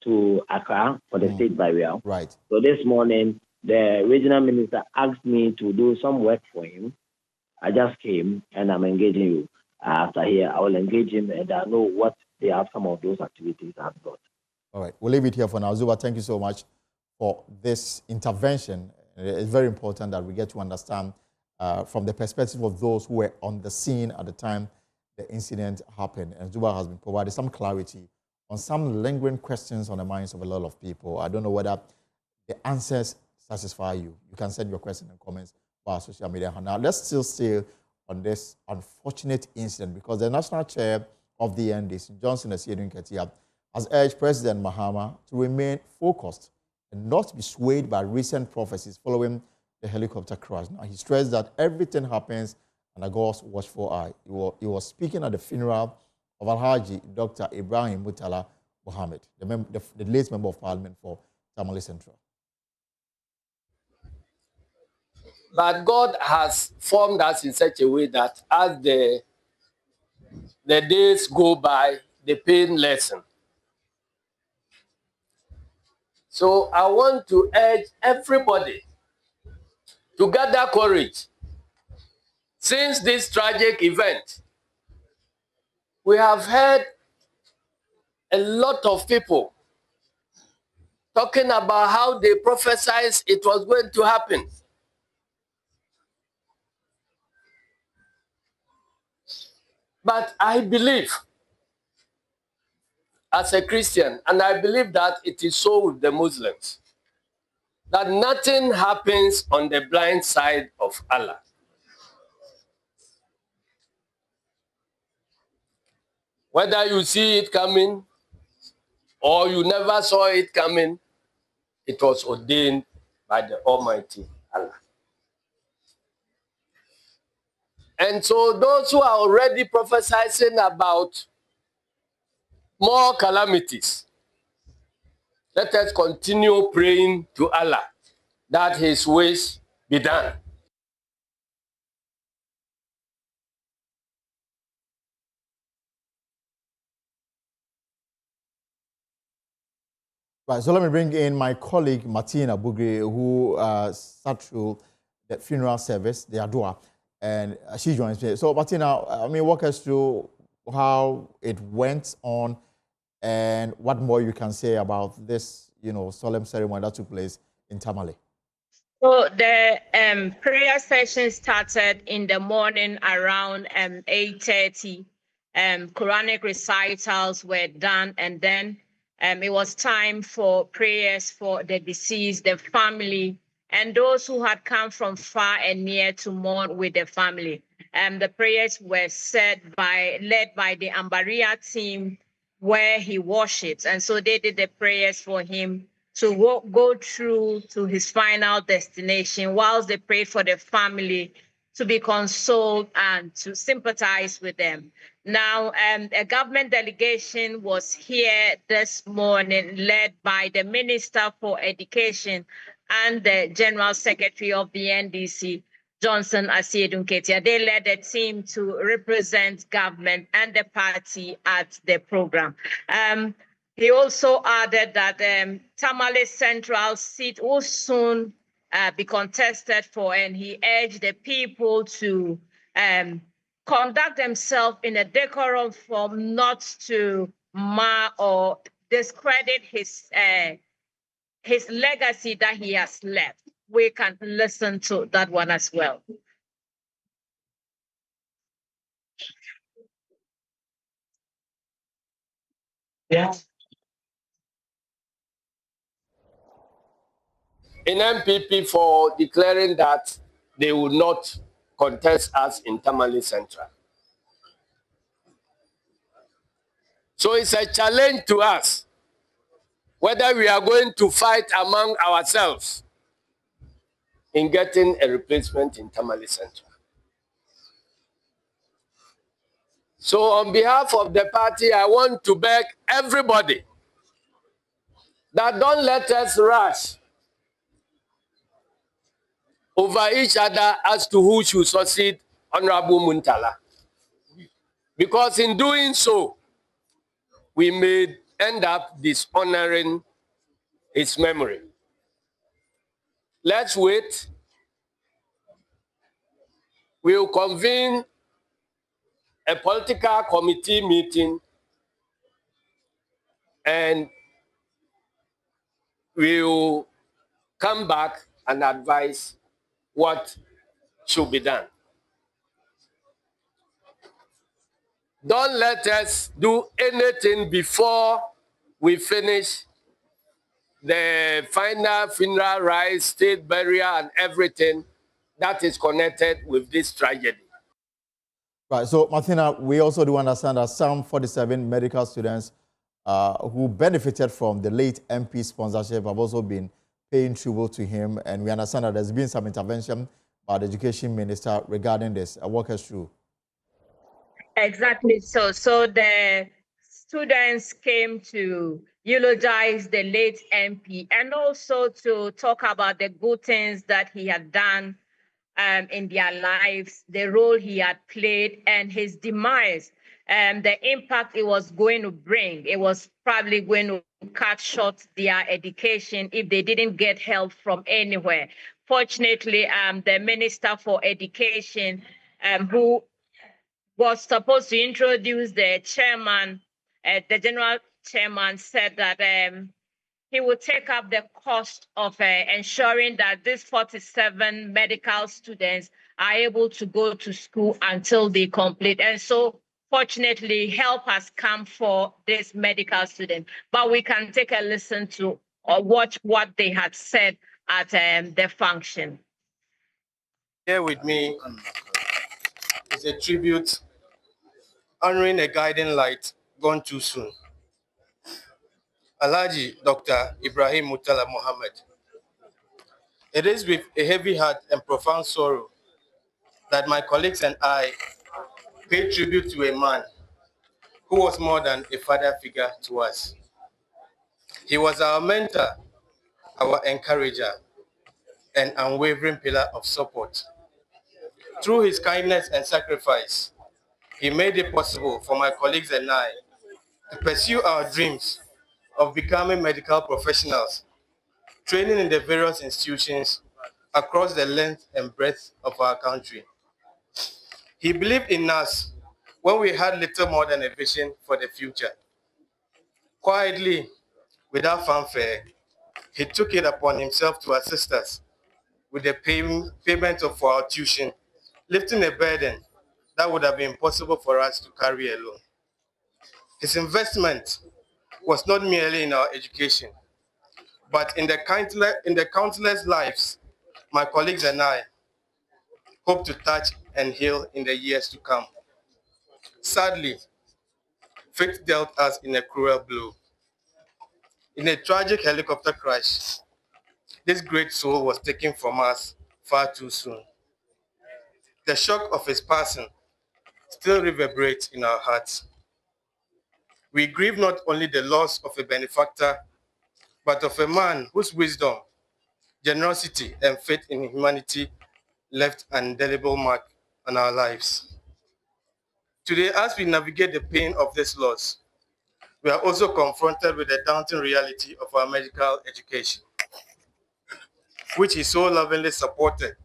Speaker 10: to Accra for the state burial.
Speaker 1: Right.
Speaker 10: So this morning, the regional minister asked me to do some work for him. I just came and I'm engaging you. After here, I will engage him and I know what they have some of those activities have got.
Speaker 1: All right. We'll leave it here for now. Zuba, thank you so much for this intervention. It's very important that we get to understand from the perspective of those who were on the scene at the time the incident happened. And Zuba has been provided some clarity on some lingering questions on the minds of a lot of people. I don't know whether the answers satisfy you. You can send your question and comments via social media. Now, let's still stay on this unfortunate incident because the National Chair of the NDC, Johnson Asiedun Ketia, has urged President Mahama to remain focused and not be swayed by recent prophecies following the helicopter crash. Now, he stressed that everything happens under God's watchful eye. He was speaking at the funeral of Alhaji Dr. Ibrahim Mutala Mohammed, the late Member of Parliament for Tamale Central.
Speaker 11: But God has formed us in such a way that as the days go by, the pain lessens. So I want to urge everybody to gather courage. Since this tragic event, we have heard a lot of people talking about how they prophesied it was going to happen. But I believe, as a Christian, and I believe that it is so with the Muslims, that nothing happens on the blind side of Allah. Whether you see it coming or you never saw it coming, it was ordained by the Almighty Allah. And so those who are already prophesying about more calamities, let us continue praying to Allah that his wish be done.
Speaker 1: Right, so let me bring in my colleague Martina Bugri, who sat through the funeral service, the Adua, and she joins me. So Martina, I mean, walk us through how it went on and what more you can say about this, solemn ceremony that took place in Tamale.
Speaker 12: So the prayer session started in the morning around 8:30. Quranic recitals were done, and then it was time for prayers for the deceased, the family, and those who had come from far and near to mourn with the family. The prayers were led by the Ambaria team where he worships, and so they did the prayers for him to go through to his final destination, whilst they prayed for the family to be consoled and to sympathize with them. Now, a government delegation was here this morning, led by the Minister for Education and the General Secretary of the NDC, Johnson Asiedu Nketia. They led a team to represent government and the party at the program. He also added that Tamale Central seat will soon be contested for, and he urged the people to conduct themselves in a decorum form, not to mar or discredit his legacy that he has left. We can listen to that one as well.
Speaker 11: Yeah. In MPP for declaring that they will not contest us in Tamale Central. So it's a challenge to us whether we are going to fight among ourselves in getting a replacement in Tamale Central. So on behalf of the party, I want to beg everybody that don't let us rush over each other as to who should succeed Honorable Muntala. Because in doing so, we may end up dishonoring his memory. Let's wait. We'll convene a political committee meeting and we'll come back and advise what should be done. Don't let us do anything before we finish the final funeral rites, state burial, and everything that is connected with this tragedy.
Speaker 1: Right, so Martina, we also do understand that some 47 medical students who benefited from the late MP sponsorship have also been paying tribute to him, and we understand that there's been some intervention by the Education Minister regarding this. Walk us through.
Speaker 12: Exactly. So the students came to eulogize the late MP and also to talk about the good things that he had done in their lives, the role he had played, and his demise, the impact it was going to bring. It was probably going to cut short their education if they didn't get help from anywhere. Fortunately, the Minister for Education, who was supposed to introduce the chairman, the general chairman, said that he would take up the cost of ensuring that these 47 medical students are able to go to school until they complete. And so, fortunately, help has come for this medical student. But we can take a listen to or watch what they had said at the function.
Speaker 13: Here with me is a tribute honoring a guiding light gone too soon. Alhaji Dr. Ibrahim Mutala Mohammed. It is with a heavy heart and profound sorrow that my colleagues and I pay tribute to a man who was more than a father figure to us. He was our mentor, our encourager, and unwavering pillar of support. Through his kindness and sacrifice, he made it possible for my colleagues and I to pursue our dreams of becoming medical professionals, training in the various institutions across the length and breadth of our country. He believed in us when we had little more than a vision for the future. Quietly, without fanfare, he took it upon himself to assist us with the payment of our tuition, lifting a burden that would have been impossible for us to carry alone. His investment was not merely in our education, but in the countless lives my colleagues and I hope to touch and heal in the years to come. Sadly, fate dealt us in a cruel blow. In a tragic helicopter crash, this great soul was taken from us far too soon. The shock of his passing still reverberates in our hearts. We grieve not only the loss of a benefactor, but of a man whose wisdom, generosity, and faith in humanity left an indelible mark on our lives. Today, as we navigate the pain of this loss, we are also confronted with the daunting reality of our medical education, which he so lovingly supported,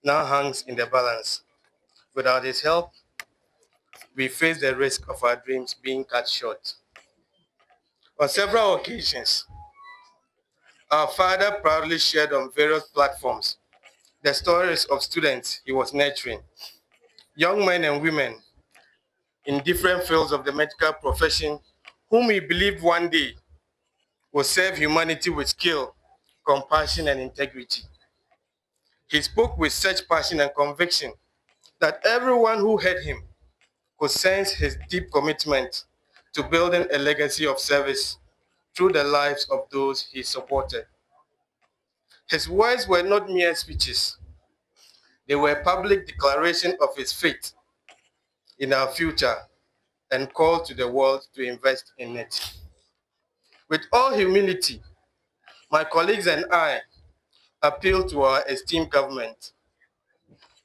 Speaker 13: now hangs in the balance. Without his help, we face the risk of our dreams being cut short. On several occasions, our father proudly shared on various platforms the stories of students he was nurturing, young men and women in different fields of the medical profession whom he believed one day will serve humanity with skill, compassion, and integrity. He spoke with such passion and conviction that everyone who heard him could sense his deep commitment to building a legacy of service through the lives of those he supported. His words were not mere speeches. They were a public declaration of his faith in our future and call to the world to invest in it. With all humility, my colleagues and I appeal to our esteemed government,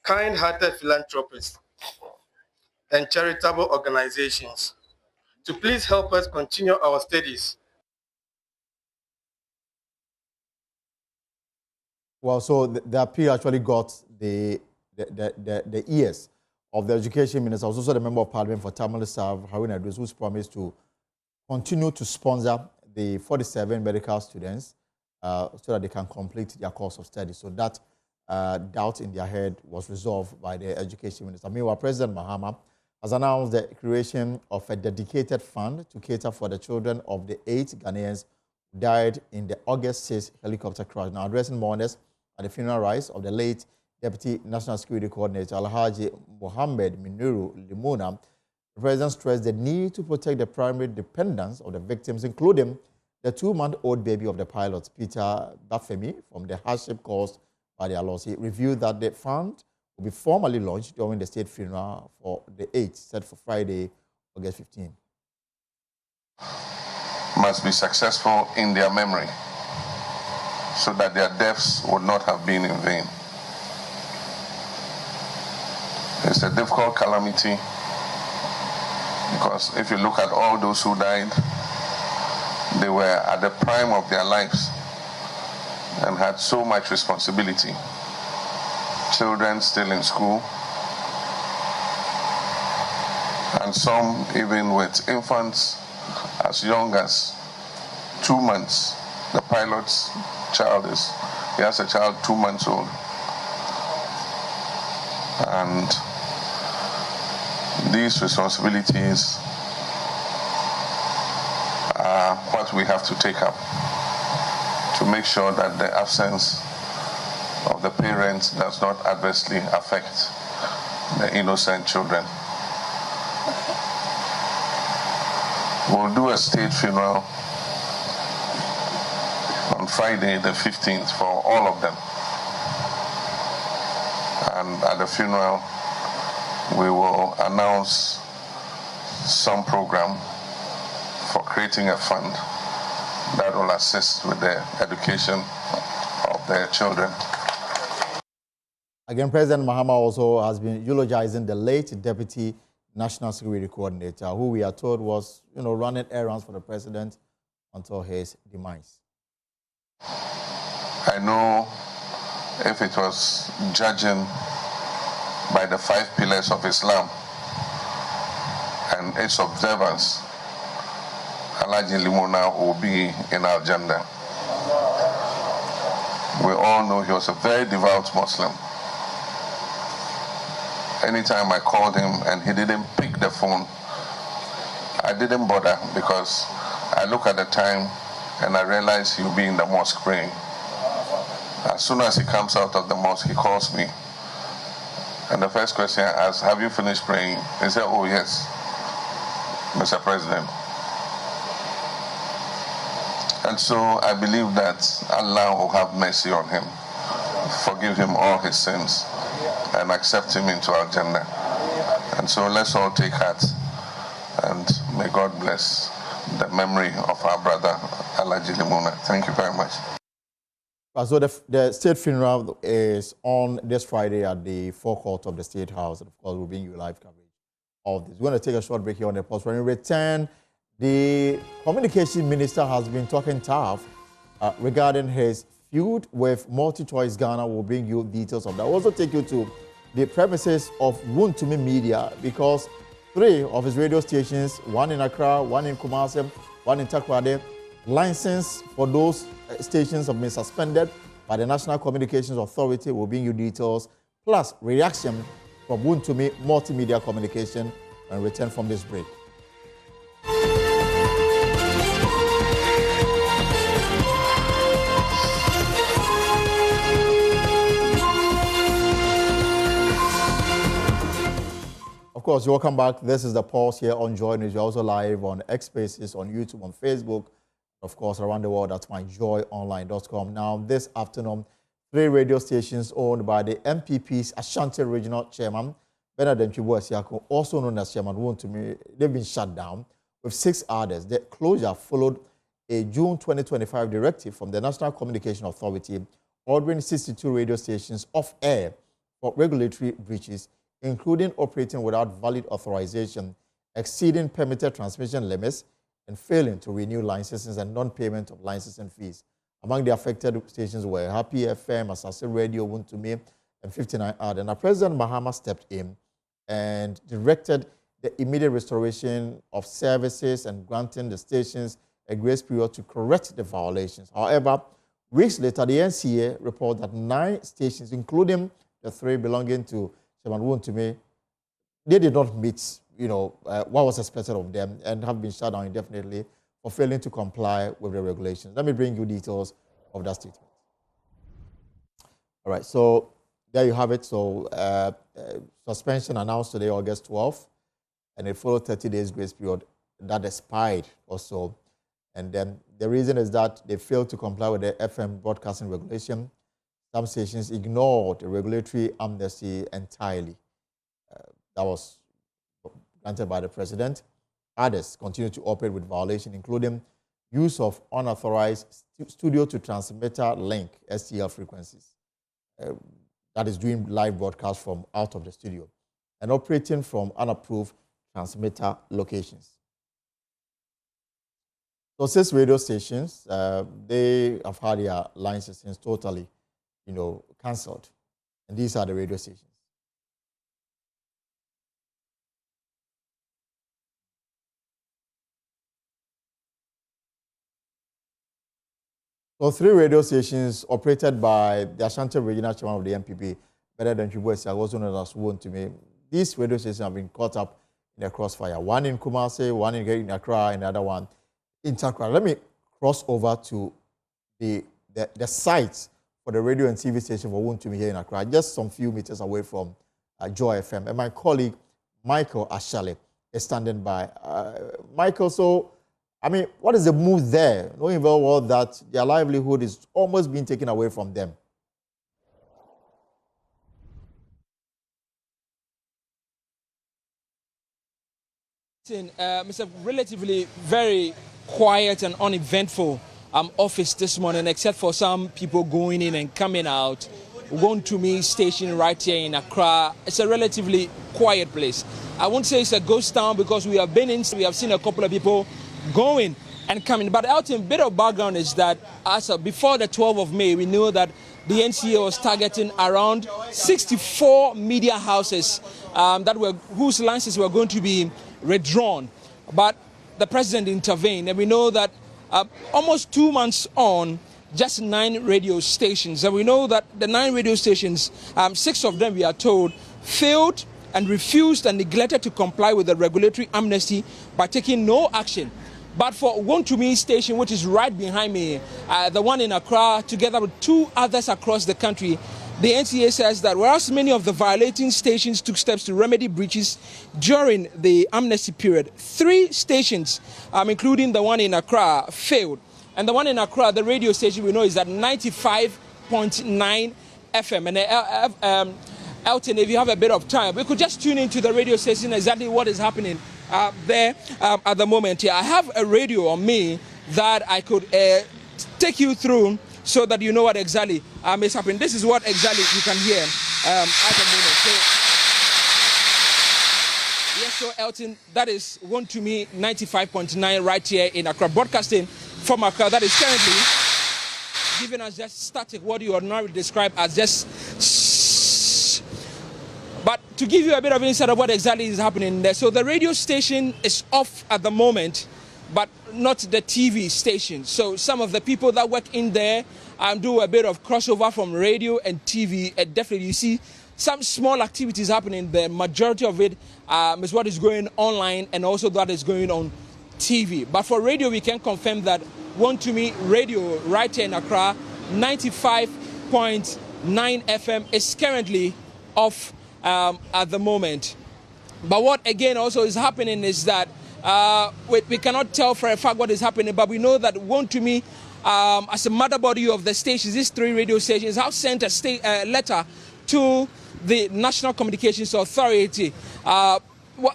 Speaker 13: kind-hearted philanthropists, and charitable organizations to please help us continue our studies.
Speaker 1: Well, so the appeal actually got the ears of the Education Minister. I was also the Member of Parliament for Tamale South, Haruna Idris, who's promised to continue to sponsor the 47 medical students so that they can complete their course of study. So that doubt in their head was resolved by the Education Minister. Meanwhile, President Mahama has announced the creation of a dedicated fund to cater for the children of the 8 Ghanaians who died in the August 6 helicopter crash. Now, addressing mourners at the funeral rites of the late Deputy National Security Coordinator Alhaji Mohammed Minuru Limuna, the President stressed the need to protect the primary dependents of the victims, including the 2-month-old baby of the pilot, Peter Bafemi, from the hardship caused by their loss. He revealed that the fund will be formally launched during the state funeral for the 8th, set for Friday, August 15.
Speaker 14: Must be successful in their memory so that their deaths would not have been in vain. It's a difficult calamity because if you look at all those who died, They were at the prime of their lives and had so much responsibility. Children still in school, and some even with infants as young as 2 months. The pilot's child he has a child 2 months old. And these responsibilities are what we have to take up to make sure that the absence of the parents does not adversely affect the innocent children. We'll do a state funeral on Friday the 15th for all of them. And at the funeral, we will announce some program for creating a fund that will assist with the education of their children.
Speaker 1: Again, President Mahama also has been eulogizing the late Deputy National Security Coordinator, who we are told was, running errands for the president until his demise.
Speaker 14: I know if it was judging by the 5 pillars of Islam and its observance, Alhaji Limona will be in our agenda. We all know he was a very devout Muslim. Anytime I called him and he didn't pick the phone, I didn't bother, because I look at the time and I realize he'll be in the mosque praying. As soon as he comes out of the mosque, he calls me. And the first question I ask, have you finished praying? He said, oh yes, Mr. President. And so I believe that Allah will have mercy on him, forgive him all his sins, and accept him into our agenda. And so let's all take heart, and may God bless the memory of our brother, Alhaji Limona. Thank you very much.
Speaker 1: So the state funeral is on this Friday at the forecourt of the State House. And of course, we'll bring you live coverage of this. We're going to take a short break here on the post. When we return, the communication minister has been talking tough regarding his feud with MultiChoice Ghana. We'll bring you details of that. We'll also take you to the premises of Wontumi Media, because 3 of his radio stations, one in Accra, one in Kumasi, one in Takoradi, license for those stations have been suspended by the National Communications Authority. We'll bring you details, plus reaction from Wontumi Multimedia Communication when we return from this break. Of course, you're welcome back. This is the Pulse here on Joy News. You're also live on X Spaces, on YouTube, on Facebook, of course, around the world at myjoyonline.com. Now, this afternoon, 3 radio stations owned by the MPP's Ashanti Regional Chairman, Bernard Mchibu Asiako, also known as Chairman Wontumi, they've been shut down, with 6 others. The closure followed a June 2025 directive from the National Communication Authority ordering 62 radio stations off air for regulatory breaches, including operating without valid authorization, exceeding permitted transmission limits, and failing to renew licenses and non-payment of licensing fees. Among the affected stations were Happy FM, Asase Radio, Wontumi, and 59 others. Now, President Mahama stepped in and directed the immediate restoration of services and granting the stations a grace period to correct the violations. However, weeks later, the NCA reported that 9 stations, including the 3 belonging to Chairman Wontumi, they did not meet, what was expected of them, and have been shut down indefinitely for failing to comply with the regulations. Let me bring you details of that statement. All right, so there you have it. So suspension announced today, August 12th, and it followed 30 days grace period that expired also. And then the reason is that they failed to comply with the FM broadcasting regulation. Some stations ignored the regulatory amnesty entirely. That was granted by the president. Others continue to operate with violation, including use of unauthorized studio to transmitter link STL frequencies. That is doing live broadcast from out of the studio and operating from unapproved transmitter locations. So 6 radio stations, they have had their licenses totally, cancelled. And these are the radio stations. So 3 radio stations operated by the Ashanti Regional Chairman of the MPP, better than Chibuesi, also known as Won to me. These radio stations have been caught up in the crossfire. One in Kumasi, one in Accra, and the other one in Accra. Let me cross over to the site for the radio and TV station for Won to me here in Accra, just some few meters away from Joy FM. And my colleague, Michael Ashale, is standing by. Michael, so I mean, what is the move there, knowing very well that their livelihood is almost being taken away from them?
Speaker 15: It's a relatively very quiet and uneventful office this morning, except for some people going in and coming out. Won to me station right here in Accra. It's a relatively quiet place. I won't say it's a ghost town because we have been in, we have seen a couple of people going and coming. But Elton, a bit of background is that before the 12th of May, we knew that the NCA was targeting around 64 media houses whose licenses were going to be withdrawn. But the president intervened, and we know that almost 2 months on, just 9 radio stations. And we know that the 9 radio stations, 6 of them, we are told, failed and refused and neglected to comply with the regulatory amnesty by taking no action. But for Won to me station, which is right behind me, the one in Accra, together with 2 others across the country, the NCA says that whereas many of the violating stations took steps to remedy breaches during the amnesty period, 3 stations, including the one in Accra, failed. And the one in Accra, the radio station we know is at 95.9 FM. And Elton, if you have a bit of time, we could just tune into the radio station exactly what is happening there at the moment here. I have a radio on me that I could take you through so that you know what exactly is happening. This is what exactly you can hear at the moment. So Elton, that is Won to me 95.9 right here in Accra, broadcasting from Accra. That is currently giving us just static, what you ordinarily describe as just. But to give you a bit of insight of what exactly is happening there, so the radio station is off at the moment, but not the TV station. So some of the people that work in there do a bit of crossover from radio and TV, and definitely you see some small activities happening. The majority of it is what is going online and also that is going on TV. But for radio, we can confirm that Won to me radio right here in Accra, 95.9 FM is currently off at the moment. But what again also is happening is that we cannot tell for a fact what is happening, but we know that Won to me, as a mother body of the stations, these 3 radio stations have sent a letter to the National Communications Authority,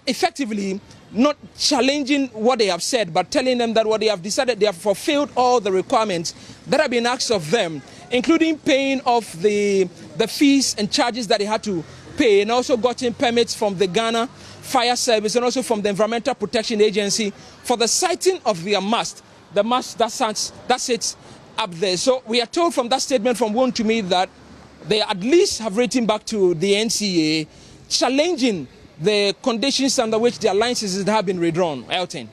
Speaker 15: effectively not challenging what they have said, but telling them that what they have decided, they have fulfilled all the requirements that have been asked of them, including paying off the fees and charges that they had to pay, and also gotten permits from the Ghana Fire Service and also from the Environmental Protection Agency for the sighting of their mast, the mast that sits up there. So we are told from that statement from Won to me that they at least have written back to the NCA challenging the conditions under which their licenses have been withdrawn. Elton.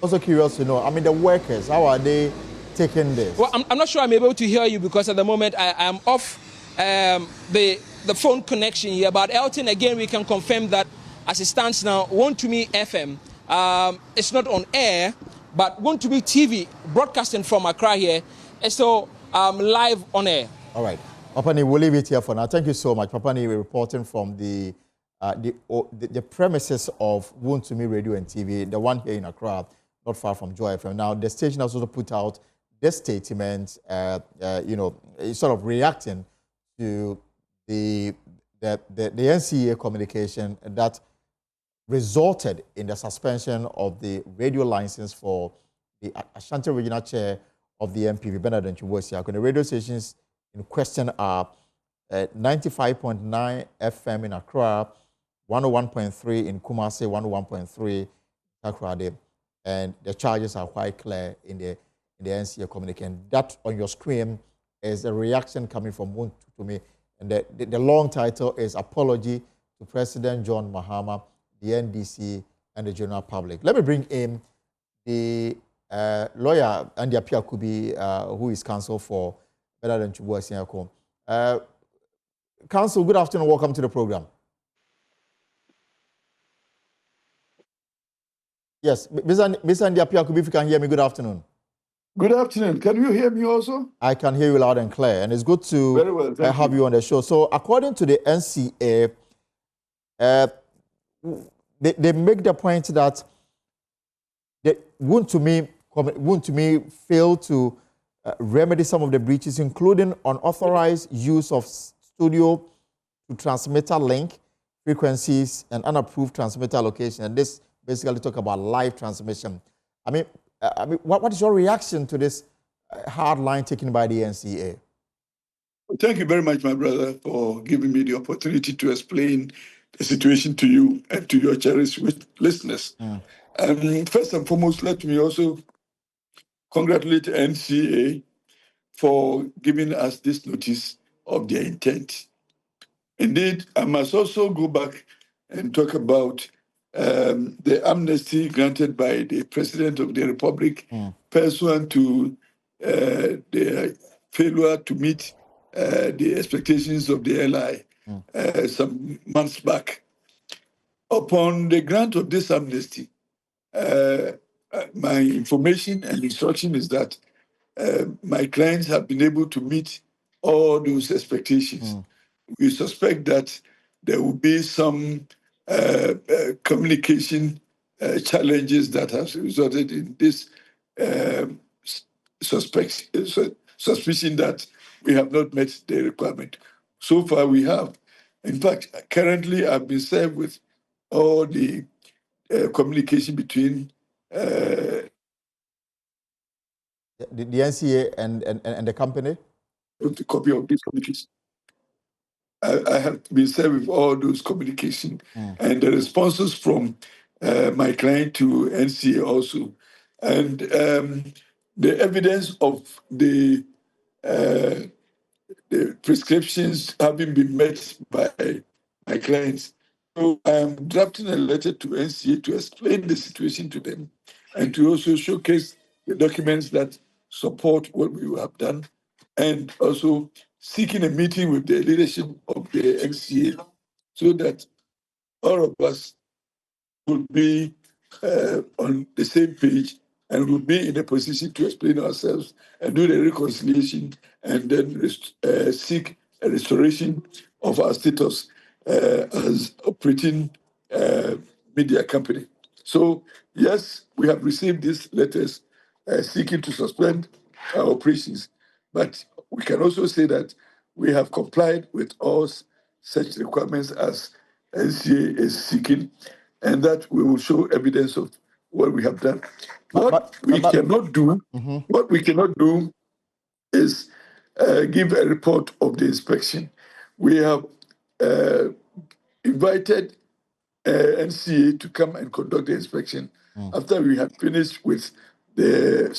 Speaker 1: Also curious to know, I mean, the workers, how are they taking this?
Speaker 15: Well, I'm not sure I'm able to hear you because at the moment I am off the phone connection here. But Elton, again, we can confirm that as it stands now, Won to me FM, it's not on air, but Won to me TV, broadcasting from Accra here, is still live on air.
Speaker 1: All right. Papani, we'll leave it here for now. Thank you so much. Papani, we're reporting from the premises of Won to me Radio and TV, the one here in Accra, not far from Joy FM. Now, the station has also put out this statement, sort of reacting to the NCA communication that resulted in the suspension of the radio license for the Ashanti Regional Chair of the MPP, Bernard Chibuesi. The radio stations in question are 95.9 FM in Accra, 101.3 in Kumasi, 101.3 Accra. and the charges are quite clear in the NCA communique. And that on your screen is a reaction coming from Wontumi. And the long title is Apology to President John Mahama, the NDC, and the general public. Let me bring in the lawyer, Andy Apiakubi, who is counsel for Better Than Chubua Sinyako. Counsel, good afternoon. Welcome to the program. Yes, Mr. Andy Apiakubi, if you can hear me, good afternoon.
Speaker 16: Good afternoon. Can you hear me also?
Speaker 1: I can hear you loud and clear, and it's good to have you on the show. So, according to the NCA, they make the point that Wontumi failed to remedy some of the breaches, including unauthorized use of studio to transmitter link frequencies and unapproved transmitter location. And this basically talk about live transmission. I mean, what is your reaction to this hard line taken by the NCA?
Speaker 16: Thank you very much, my brother, for giving me the opportunity to explain the situation to you and to your cherished listeners. First and foremost, let me also congratulate the NCA for giving us this notice of their intent. Indeed, I must also go back and talk about the amnesty granted by the President of the Republic pursuant to the failure to meet the expectations of the LI some months back. Upon the grant of this amnesty, my information and instruction is that my clients have been able to meet all those expectations. We suspect that there will be some communication challenges that have resulted in this suspicion that we have not met the requirement. So far, we have. In fact, currently, I've been served with all the communication between
Speaker 1: the NCA and the company?
Speaker 16: The copy of this communication. I have been served with all those communication and the responses from my client to NCA also. And the evidence of the prescriptions having been met by my clients. So I'm drafting a letter to NCA to explain the situation to them and to also showcase the documents that support what we have done, and also seeking a meeting with the leadership of the NCA so that all of us will be on the same page and will be in a position to explain ourselves and do the reconciliation and then seek a restoration of our status as operating media company. So, yes, we have received these letters seeking to suspend our operations, but we can also say that we have complied with all such requirements as NCA is seeking, and that we will show evidence of what we have done. What we cannot do is give a report of the inspection. We have invited NCA to come and conduct the inspection after we had finished with the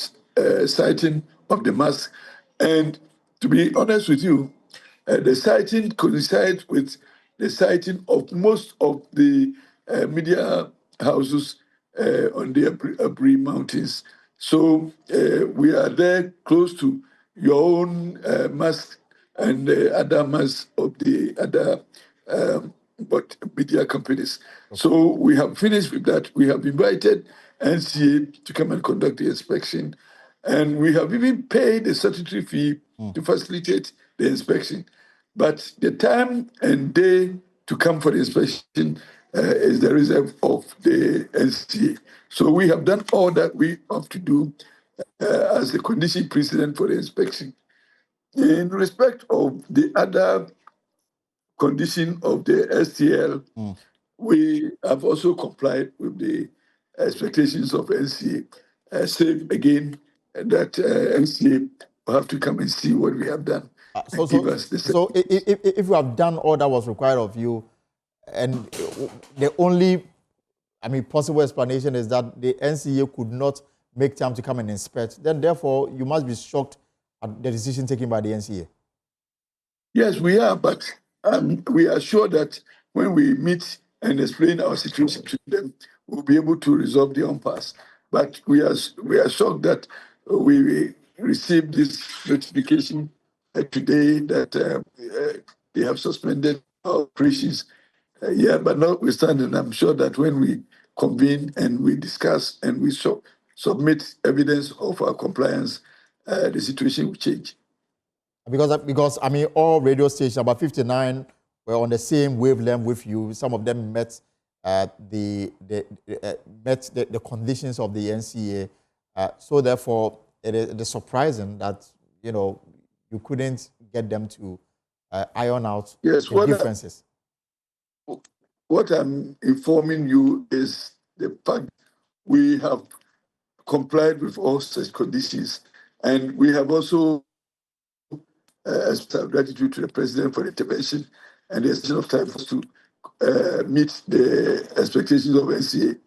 Speaker 16: sighting of the mask. And to be honest with you, the sighting coincides with the sighting of most of the media houses on the Abri Mountains. So we are there close to your own mosque and the other mosques of the other media companies. So we have finished with that. We have invited NCA to come and conduct the inspection. And we have even paid a statutory fee to facilitate the inspection. But the time and day to come for the inspection is the reserve of the NCA. So we have done all that we have to do as a condition precedent for the inspection. In respect of the other condition of the STL, we have also complied with the expectations of NCA. Same again that NCA will have to come and see what we have done.
Speaker 1: So if you have done all that was required of you, and the only I mean, possible explanation is that the NCA could not make time to come and inspect. Then, therefore, you must be shocked at the decision taken by the NCA.
Speaker 16: Yes, we are, but we are sure that when we meet and explain our situation to them, we'll be able to resolve the impasse. But we are shocked that we received this notification today that they have suspended our operations. Yeah, but notwithstanding, I'm sure that when we convene and we discuss and we submit evidence of our compliance, the situation will change.
Speaker 1: Because I mean, all radio stations, about 59, were on the same wavelength with you. Some of them met the conditions of the NCA. So therefore, it is surprising that you couldn't get them to iron out the differences.
Speaker 16: What I'm informing you is the fact we have complied with all such conditions, and we have also expressed gratitude to the President for the intervention and the extension of time for us to meet the expectations of NCA.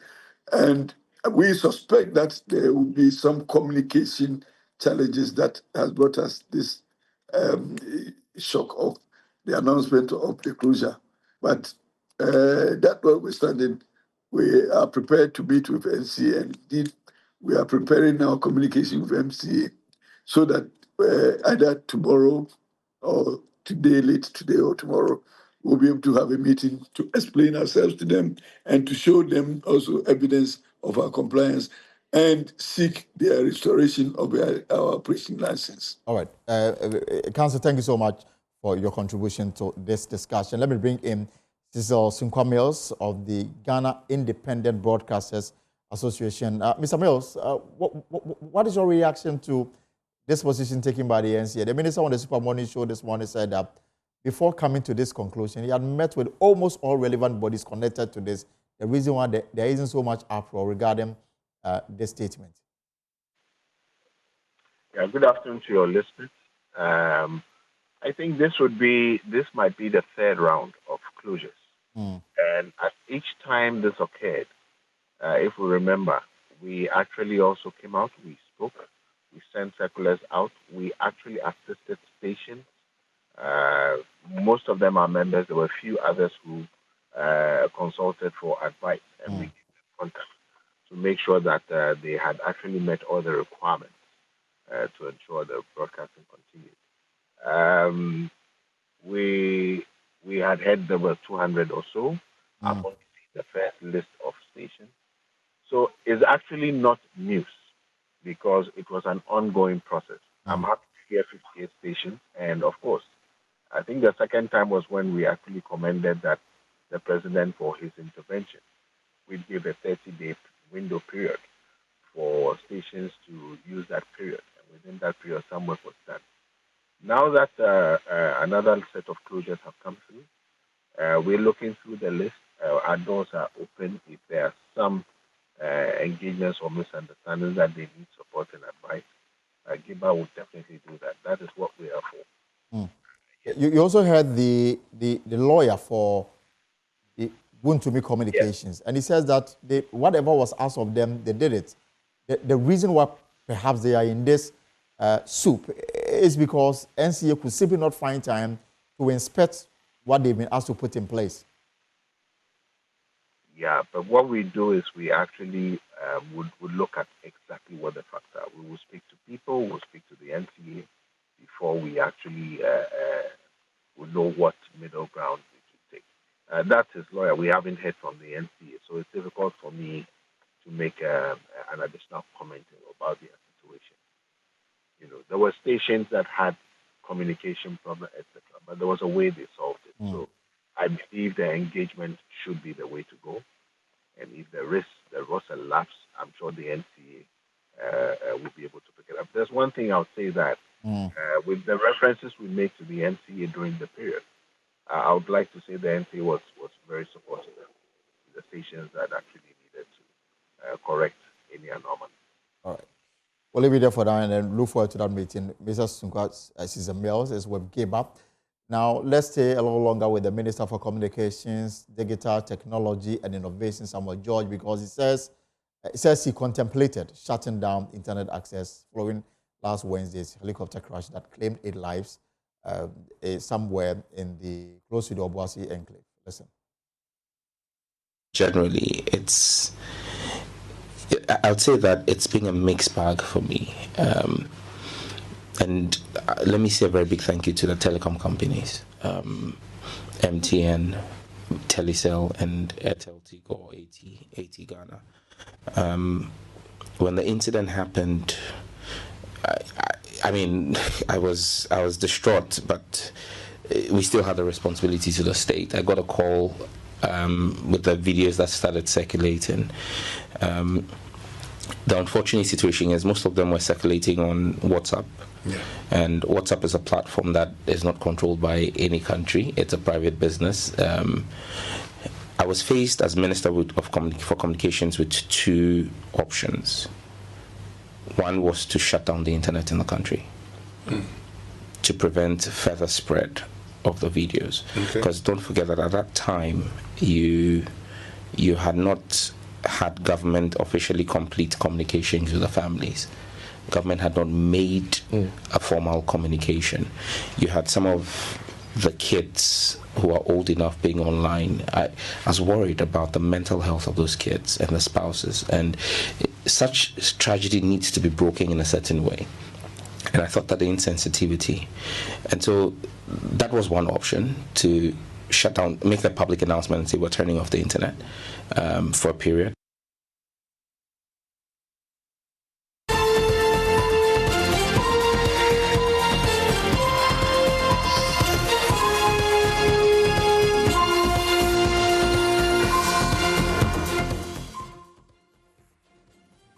Speaker 16: And we suspect that there will be some communication challenges that has brought us this shock of the announcement of the closure. But that notwithstanding, we are prepared to meet with NCA, and indeed we are preparing our communication with MCA so that either tomorrow or late today or tomorrow, we'll be able to have a meeting to explain ourselves to them and to show them also evidence of our compliance and seek their restoration of our operating license.
Speaker 1: All right. Council, thank you so much for your contribution to this discussion. Let me bring in Cecil Sunkwa Mills of the Ghana Independent Broadcasters Association. Mr. Mills, what is your reaction to this position taken by the NCA? The minister on the Super Morning Show this morning said that before coming to this conclusion, he had met with almost all relevant bodies connected to this. The reason why there isn't so much uproar regarding this statement.
Speaker 17: Yeah, good afternoon to your listeners. I think this might be the third round of closures. And at each time this occurred, if we remember, we actually also came out, we spoke, we sent circulars out, we actually assisted stations. Most of them are members. There were a few others who consulted for advice and we contact to make sure that they had actually met all the requirements to ensure the broadcasting continued. We had heard there were 200 or so among the first list of stations. So it's actually not news because it was an ongoing process. I'm happy to hear 58 stations, and of course, I think the second time was when we actually commended that the president for his intervention. We gave a 30-day window period for stations to use that period, and within that period, some work was done. Now that another set of closures have come through, we're looking through the list. Our doors are open. If there are some engagements or misunderstandings that they need support and advice, GIBA will definitely do that. That is what we are for.
Speaker 1: You also heard the lawyer for the Buntumi Communications, and he says that whatever was asked of them, they did it. The reason why perhaps they are in this soup is because NCA could simply not find time to inspect what they've been asked to put in place.
Speaker 17: Yeah, but what we do is we actually would look at exactly what the facts are. We will speak to people, we'll speak to the NCA before we actually would know what middle ground we should take. That's his lawyer. We haven't heard from the NCA, so it's difficult for me to make an additional comment about their situation. You know, there were stations that had communication problems, etc., but there was a way they solved it. So I believe the engagement should be the way to go. And if there was a lapse, I'm sure the NCA will be able to pick it up. There's one thing I'll say that with the references we make to the NCA during the period, I would like to say the NCA was very supportive of the stations that actually needed to correct any anomaly.
Speaker 1: All right. We'll leave it there for now and then look forward to that meeting. Mr. Sunkwa Mills is with GIBA. Now, let's stay a little longer with the Minister for Communications, Digital Technology and Innovation, Samuel George, because it says he contemplated shutting down internet access following last Wednesday's helicopter crash that claimed 8 lives somewhere in the close to the Obuasi enclave. Listen.
Speaker 3: Generally, I would say that it's been a mixed bag for me. And let me say a very big thank you to the telecom companies, MTN, Telecel, and Airtel Tigo, AT Ghana. When the incident happened, I mean, I was distraught, but we still had a responsibility to the state. I got a call with the videos that started circulating. The unfortunate situation is most of them were circulating on WhatsApp. Yeah. And WhatsApp is a platform that is not controlled by any country. It's a private business. I was faced as Minister for Communications with 2 options. One was to shut down the internet in the country to prevent further spread of the videos. Because don't forget that at that time, you had not had government officially complete communications with the families. Government had not made a formal communication. You had some of the kids who are old enough being online. I was worried about the mental health of those kids and the spouses, and such tragedy needs to be broken in a certain way. And I thought that the insensitivity, and so that was one option, to shut down, make the public announcement and say we're turning off the internet for a period.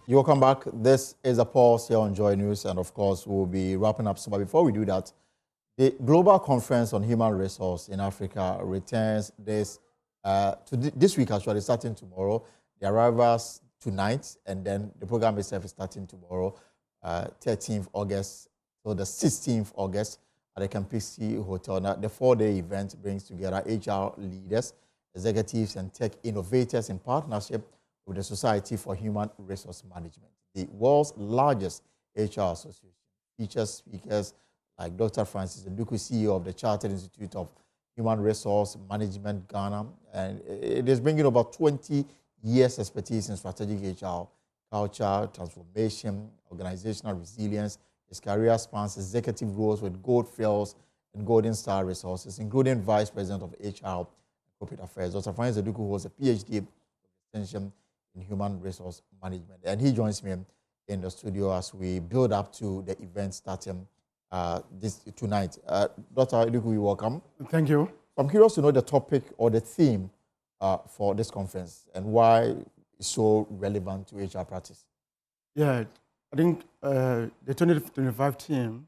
Speaker 1: Welcome back. This is a pause here on Joy News, and of course, we'll be wrapping up soon. But before we do that, the Global Conference on Human Resource in Africa returns this week, actually, starting tomorrow. The arrivals tonight, and then the program itself is starting tomorrow, 13th August, so the 16th August at the Kumasi Hotel. Now, the 4-day event brings together HR leaders, executives, and tech innovators in partnership with the Society for Human Resource Management. The world's largest HR association features speakers like Dr. Francis Nduku, CEO of the Chartered Institute of Human Resource Management, Ghana, and it is bringing about 20 years expertise in strategic HR, culture, transformation, organizational resilience. His career spans executive roles with Gold Fields and Golden Star Resources, including Vice President of HR and Corporate Affairs. Dr. Francis Nduku holds a PhD of extension in Human Resource Management. And he joins me in the studio as we build up to the event starting tonight. Dr. Nduku, welcome.
Speaker 18: Thank you.
Speaker 1: I'm curious to know the topic or the theme for this conference and why it's so relevant to HR practice.
Speaker 18: Yeah, I think the 2025 theme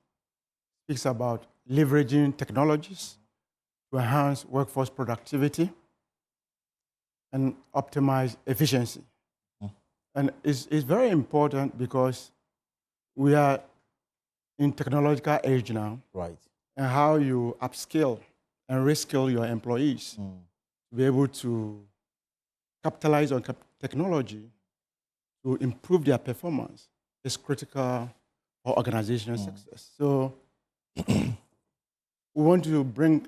Speaker 18: speaks about leveraging technologies to enhance workforce productivity and optimize efficiency. And it's very important because we are in technological age now.
Speaker 1: Right.
Speaker 18: And how you upskill and reskill your employees to be able to capitalize on technology to improve their performance is critical for organizational success. So we want to bring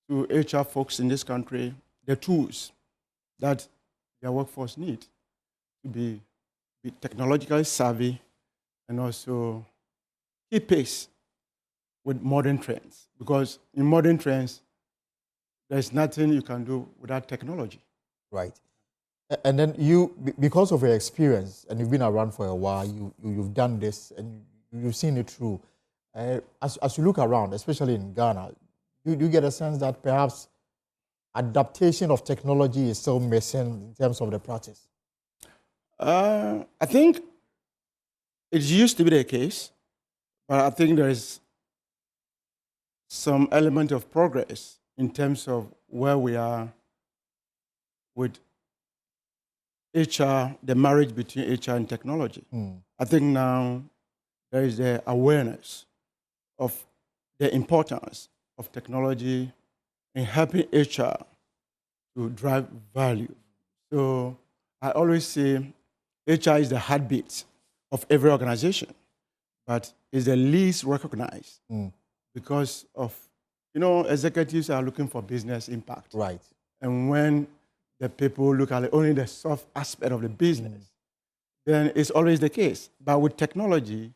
Speaker 18: to HR folks in this country the tools that their workforce need to be technologically savvy and also keep pace with modern trends. Because in modern trends, there's nothing you can do without technology.
Speaker 1: Right. And then you, because of your experience, and you've been around for a while, you've done this and you've seen it through. As you look around, especially in Ghana, you get a sense that perhaps adaptation of technology is still missing in terms of the practice?
Speaker 18: I think it used to be the case, but I think there is some element of progress in terms of where we are with HR, the marriage between HR and technology. I think now there is the awareness of the importance of technology in helping HR to drive value. So I always say HR is the heartbeat of every organization, but is the least recognized because of, executives are looking for business impact.
Speaker 1: Right.
Speaker 18: And when the people look at only the soft aspect of the business, then it's always the case. But with technology,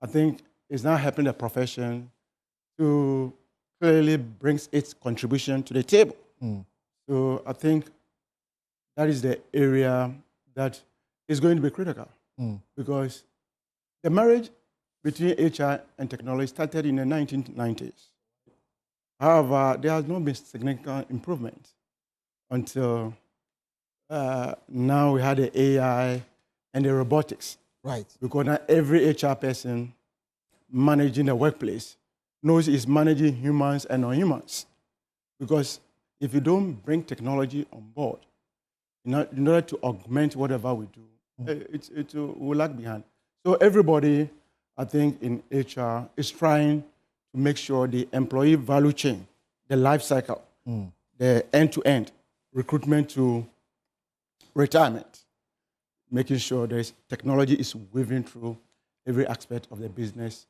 Speaker 18: I think it's now helping the profession to clearly brings its contribution to the table. So I think that is the area that is going to be critical because the marriage between HR and technology started in the 1990s. However, there has not been significant improvement until now we had the AI and the robotics.
Speaker 1: Right.
Speaker 18: Because now every HR person managing the workplace knows it's managing humans and non-humans. Because if you don't bring technology on board, in order to augment whatever we do, it will lag behind. So everybody, I think, in HR is trying to make sure the employee value chain, the life cycle, the end-to-end, recruitment to retirement, making sure there's technology is weaving through every aspect of the business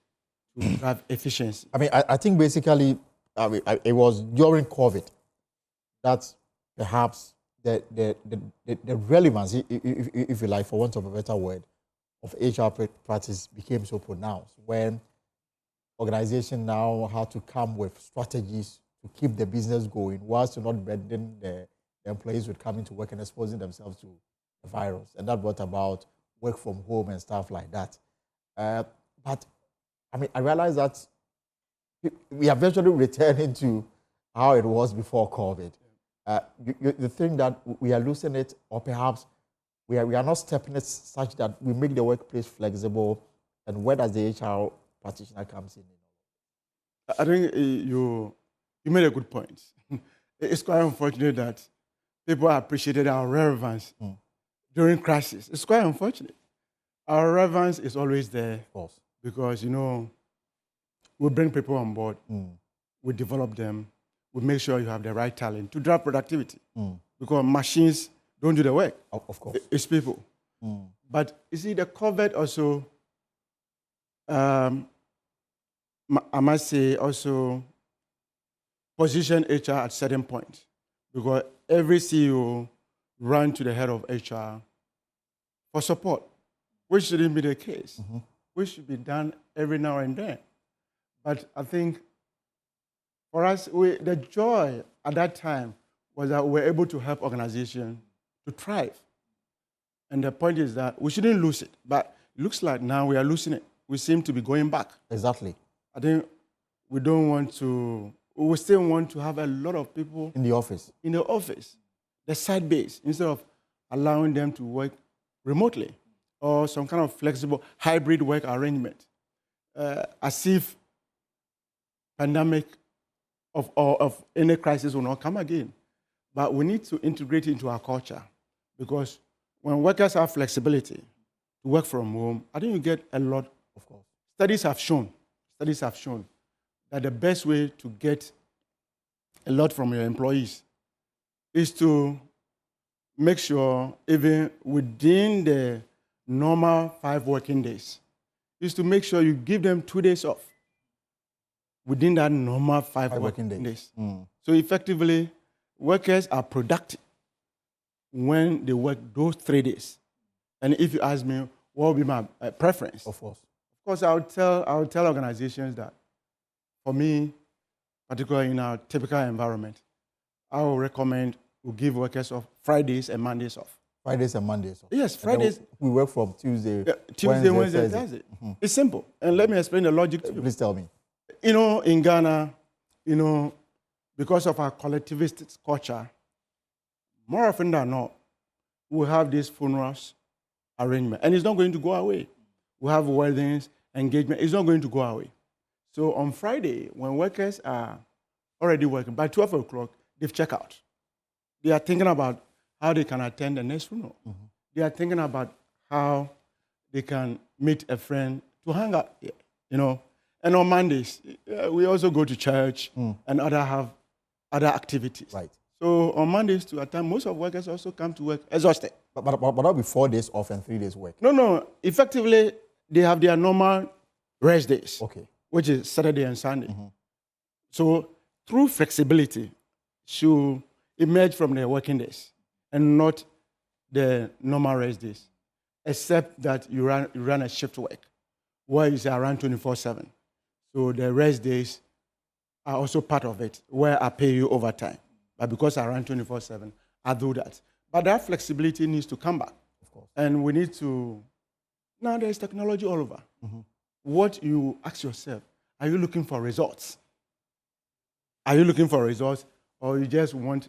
Speaker 18: to drive efficiency.
Speaker 1: I mean, I think basically it was during COVID that perhaps the relevance, if you like, for want of a better word, of HR practice became so pronounced when organizations now had to come with strategies to keep the business going whilst not burdening the employees with coming to work and exposing themselves to the virus. And that brought about work from home and stuff like that. But I mean, I realize that we are virtually returning to how it was before COVID. You think that we are losing it, or perhaps we are not stepping it such that we make the workplace flexible, and where does the HR practitioner comes in?
Speaker 18: I think you made a good point. It's quite unfortunate that people appreciated our relevance during crisis. It's quite unfortunate. Our relevance is always there, of course, because we bring people on board, we develop them, we make sure you have the right talent to drive productivity. Because machines don't do the work.
Speaker 1: Of course.
Speaker 18: It's people. But you see, the COVID also, I must say, also position HR at certain points. Because every CEO ran to the head of HR for support, which shouldn't be the case. Which should be done every now and then. But I think for us, the joy at that time was that we were able to help organizations to thrive. And the point is that we shouldn't lose it. But it looks like now we are losing it. We seem to be going back.
Speaker 1: Exactly.
Speaker 18: I think we don't want to, we still want to have a lot of people
Speaker 1: in the office.
Speaker 18: In the office, the site base, instead of allowing them to work remotely or some kind of flexible hybrid work arrangement, as if pandemic of any crisis will not come again. But we need to integrate it into our culture, because when workers have flexibility to work from home, I think you get a lot. Of course, studies have shown that the best way to get a lot from your employees is to make sure, even within the normal 5 working days, is to make sure you give them 2 days off within that normal 5 working days. So effectively, workers are productive when they work those 3 days. And if you ask me, what would be my preference? Of course, I'll tell organizations that, for me, particularly in our typical environment, I will recommend we give workers off Fridays and Mondays off.
Speaker 1: Fridays and Mondays off.
Speaker 18: Yes, Fridays.
Speaker 1: We work from Tuesday,
Speaker 18: Wednesday, Thursday. It's simple. And let me explain the logic to you.
Speaker 1: Please tell me.
Speaker 18: In Ghana, because of our collectivist culture, more often than not, we have these funerals arrangement, and it's not going to go away. We have weddings, engagement. It's not going to go away. So on Friday, when workers are already working, by 12 o'clock, they've checked out. They are thinking about how they can attend the next funeral. They are thinking about how they can meet a friend to hang out, And on Mondays, we also go to church and have other activities.
Speaker 1: Right.
Speaker 18: So on Mondays, to attend, most of workers also come to work exhausted.
Speaker 1: But that'll be 4 days off and 3 days work.
Speaker 18: No. Effectively, they have their normal rest days.
Speaker 1: Okay.
Speaker 18: Which is Saturday and Sunday. So through flexibility, should emerge from their working days and not the normal rest days, except that you run a shift work where it's around 24/7. So the rest days are also part of it, where I pay you overtime. But because I run 24/7, I do that. But that flexibility needs to come back.
Speaker 1: Of course.
Speaker 18: And we need to, now there's technology all over. What you ask yourself, are you looking for results? Are you looking for results, or you just want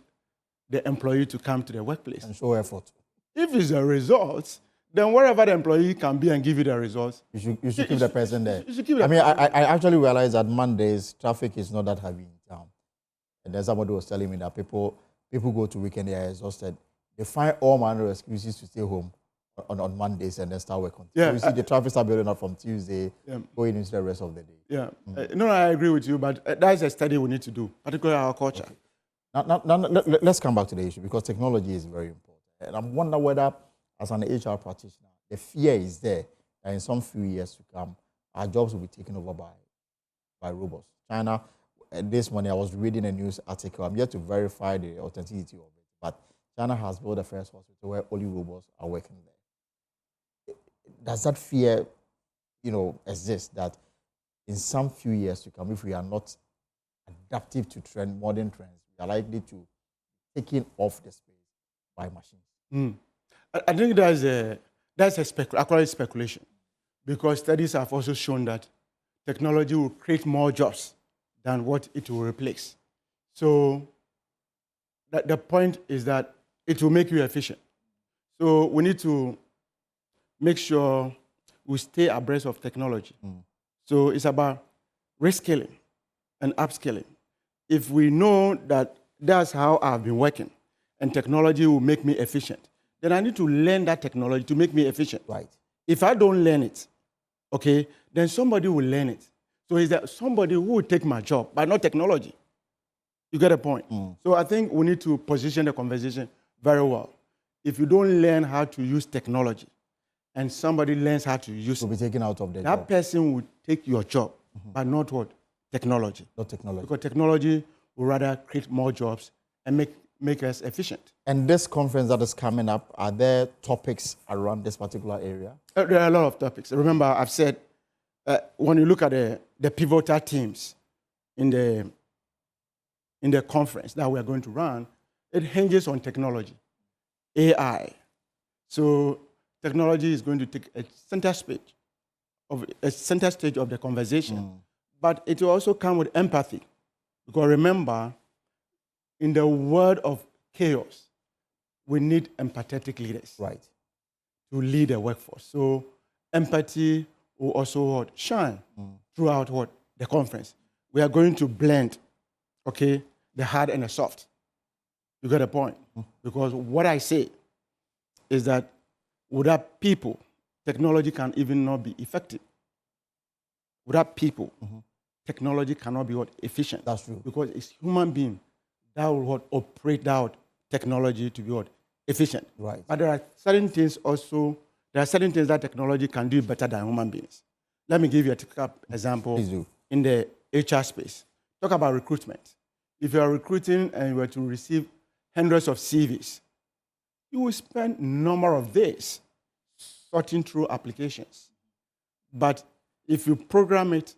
Speaker 18: the employee to come to the workplace?
Speaker 1: And show effort.
Speaker 18: If it's a result, then wherever the employee can be and give you the results,
Speaker 1: you should keep the person there.
Speaker 18: You should keep the
Speaker 1: I actually realized that Mondays, traffic is not that heavy in town. And then somebody was telling me that people go to weekend, they are exhausted. They find all manner of excuses to stay home on Mondays and then start working.
Speaker 18: Yeah,
Speaker 1: so you see the traffic start building up from Tuesday, going into the rest of the day.
Speaker 18: Yeah. No, I agree with you, but that's a study we need to do, particularly our culture.
Speaker 1: Okay. Now, let's come back to the issue, because technology is very important. And I'm wondering whether, as an HR practitioner, the fear is there that in some few years to come, our jobs will be taken over by robots. China, this morning I was reading a news article. I'm yet to verify the authenticity of it, but China has built the first hospital where only robots are working there. Does that fear, exist that in some few years to come, if we are not adaptive to modern trends, we are likely to be taken off the space by machines?
Speaker 18: I think that's a speculation, because studies have also shown that technology will create more jobs than what it will replace. So the point is that it will make you efficient. So we need to make sure we stay abreast of technology. So it's about reskilling and upskilling. If we know that that's how I've been working and technology will make me efficient, then I need to learn that technology to make me efficient.
Speaker 1: Right.
Speaker 18: If I don't learn it, okay, then somebody will learn it. So is that somebody who will take my job, but not technology? You get a point? So I think we need to position the conversation very well. If you don't learn how to use technology, and somebody learns how to use it,
Speaker 1: will be taken out of the
Speaker 18: that
Speaker 1: job.
Speaker 18: person will take your job, but not what? Technology.
Speaker 1: Not technology.
Speaker 18: Because technology will rather create more jobs and make us efficient.
Speaker 1: And this conference that is coming up, are there topics around this particular area?
Speaker 18: There are a lot of topics. Remember, I've said, when you look at the pivotal themes in the conference that we are going to run, it hinges on technology, AI. So technology is going to take a center stage of the conversation, but it will also come with empathy. Because remember, in the world of chaos, we need empathetic leaders,
Speaker 1: right,
Speaker 18: to lead the workforce. So empathy will also shine throughout the conference. We are going to blend, okay, the hard and the soft. You get a point? Because what I say is that without people, technology can even not be effective. Without people, technology cannot be efficient.
Speaker 1: That's true.
Speaker 18: Because it's human being that will operate that technology to be efficient.
Speaker 1: Right.
Speaker 18: But there are certain things that technology can do better than human beings. Let me give you a typical example.
Speaker 1: Please do.
Speaker 18: In the HR space. Talk about recruitment. If you are recruiting and you were to receive hundreds of CVs, you will spend a number of days sorting through applications. But if you program it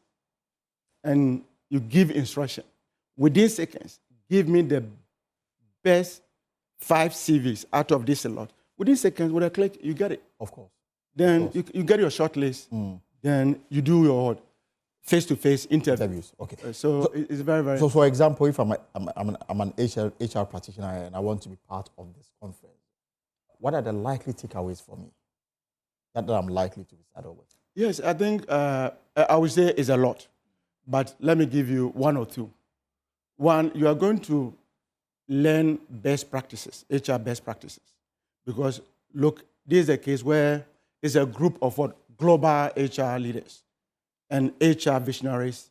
Speaker 18: and you give instruction, within seconds, give me the best 5 CVs out of this lot. Within seconds, with a click, you get it.
Speaker 1: Of course.
Speaker 18: Then you get your short list. Then you do your face-to-face interviews.
Speaker 1: Okay.
Speaker 18: So it's very, very...
Speaker 1: So, for example, if I'm an HR practitioner and I want to be part of this conference, what are the likely takeaways for me that I'm likely to be saddled with?
Speaker 18: Yes, I think I would say it's a lot. But let me give you 1 or 2. One, you are going to learn best practices, HR best practices. Because, look, this is a case where it's a group of global HR leaders. and HR visionaries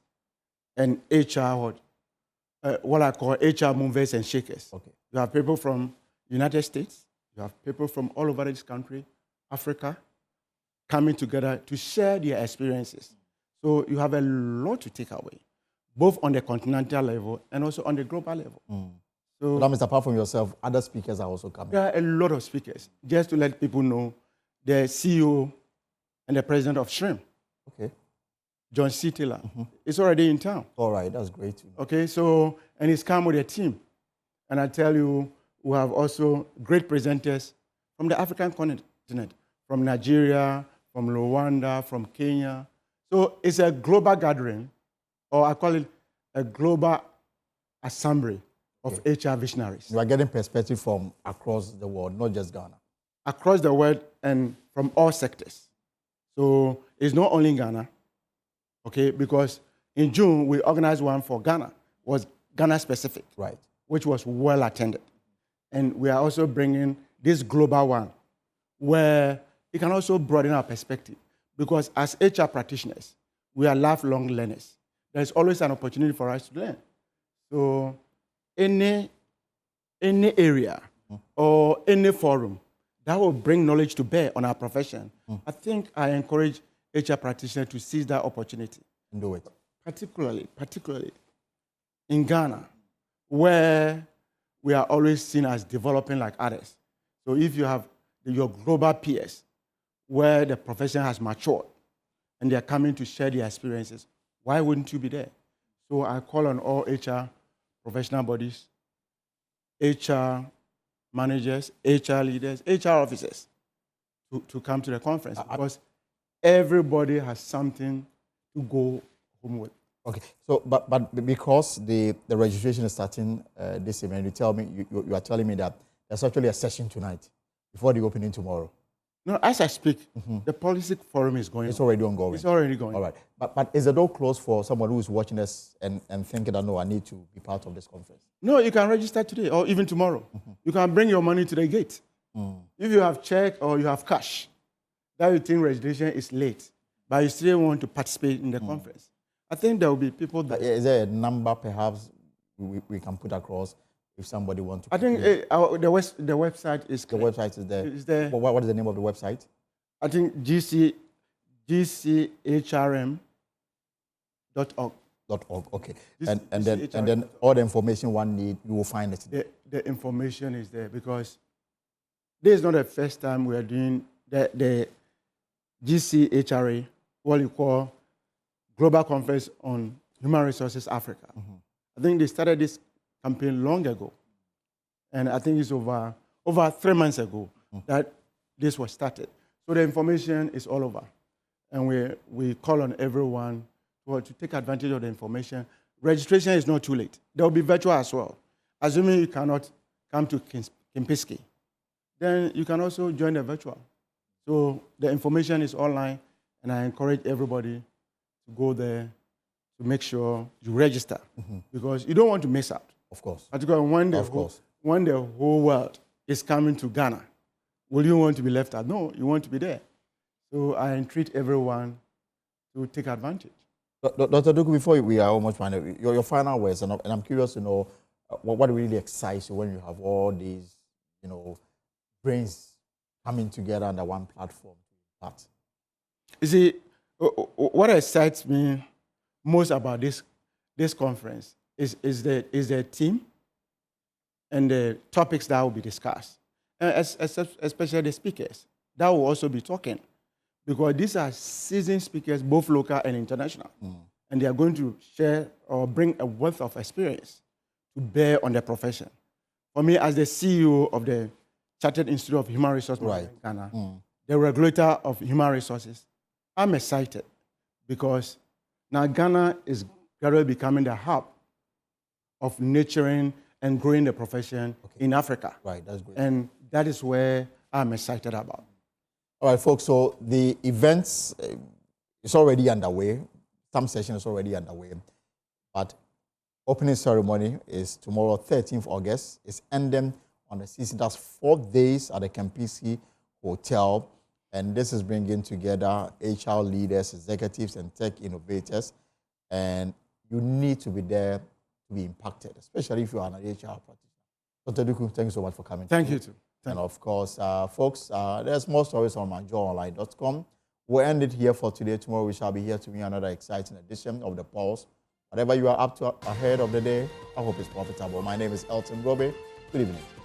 Speaker 18: and HR what I call HR movers and shakers.
Speaker 1: Okay.
Speaker 18: You have people from United States, you have people from all over this country, Africa, coming together to share their experiences. So you have a lot to take away, both on the continental level and also on the global level.
Speaker 1: So that means apart from yourself, other speakers are also coming.
Speaker 18: There are a lot of speakers. Just to let people know, the CEO and the president of Shrimp, John C. Taylor, is already in town.
Speaker 1: All right, that's great.
Speaker 18: Okay, so, and he's come with a team. And I tell you, we have also great presenters from the African continent, from Nigeria, from Rwanda, from Kenya. So it's a global gathering, or I call it a global assembly of HR visionaries.
Speaker 1: You are getting perspective from across the world, not just Ghana.
Speaker 18: Across the world and from all sectors. So it's not only in Ghana, okay, because in June we organized one for Ghana, was Ghana specific,
Speaker 1: right,
Speaker 18: which was well attended. And we are also bringing this global one where it can also broaden our perspective, because as HR practitioners, we are lifelong learners. There's always an opportunity for us to learn. So any area or any forum that will bring knowledge to bear on our profession, I think I encourage HR practitioners to seize that opportunity.
Speaker 1: And do it.
Speaker 18: Particularly in Ghana, where we are always seen as developing like others. So if you have your global peers, where the profession has matured, and they are coming to share their experiences, why wouldn't you be there? So I call on all HR professional bodies, HR managers, HR leaders, HR officers to come to the conference, because everybody has something to go home with.
Speaker 1: Okay, so but because the registration is starting this evening, you are telling me that there's actually a session tonight before the opening tomorrow.
Speaker 18: No, as I speak, the policy forum is going.
Speaker 1: It's already ongoing.
Speaker 18: It's already going.
Speaker 1: All right, but is the door closed for someone who is watching us and thinking that no, I need to be part of this conference?
Speaker 18: No, you can register today or even tomorrow. You can bring your money to the gate. If you have check or you have cash, that you think registration is late, but you still want to participate in the conference, I think there will be people that...
Speaker 1: Is there a number perhaps we can put across if somebody wants to...
Speaker 18: I think the website is...
Speaker 1: The website is there.
Speaker 18: Is there.
Speaker 1: What is the name of the website?
Speaker 18: I think gchrm.org.
Speaker 1: Okay. And then all the information one need, you will find it.
Speaker 18: The information is there, because this is not the first time we are doing the GCHRA, what you call Global Conference on Human Resources Africa. I think they started this campaign long ago. And I think it's over 3 months ago that this was started. So the information is all over. And we call on everyone to take advantage of the information. Registration is not too late. There will be virtual as well. Assuming you cannot come to Kimpiski, then you can also join the virtual. So the information is online, and I encourage everybody to go there to make sure you register, because you don't want to miss out.
Speaker 1: Of course.
Speaker 18: Particularly when the whole world is coming to Ghana, will you want to be left out? No, you want to be there. So I entreat everyone to take advantage.
Speaker 1: Dr. Duku, before we are almost final, your final words, and I'm curious to know what really excites you when you have all these, brains coming together under one platform to impact.
Speaker 18: You see, what excites me most about this conference is the theme and the topics that will be discussed, especially the speakers that will also be talking, because these are seasoned speakers, both local and international, and they are going to share or bring a wealth of experience to bear on their profession. For me, as the CEO of the Chartered Institute of Human Resources in Ghana, the regulator of human resources, I'm excited because now Ghana is gradually becoming the hub of nurturing and growing the profession in Africa.
Speaker 1: Right, that's great.
Speaker 18: And that is where I'm excited about.
Speaker 1: All right, folks, so the events is already underway. Some session is already underway. But opening ceremony is tomorrow, 13th August. It's ending on the CC. That's 4 days at the Kumasi Hotel. And this is bringing together HR leaders, executives, and tech innovators. And you need to be there to be impacted, especially if you are an HR practitioner. Dr. Duku, thank you so much for coming.
Speaker 18: Thank you too.
Speaker 1: And of course, folks, there's more stories on myjoyonline.com. We'll end it here for today. Tomorrow we shall be here to bring another exciting edition of The Pulse. Whatever you are up to ahead of the day, I hope it's profitable. My name is Elton Robe. Good evening.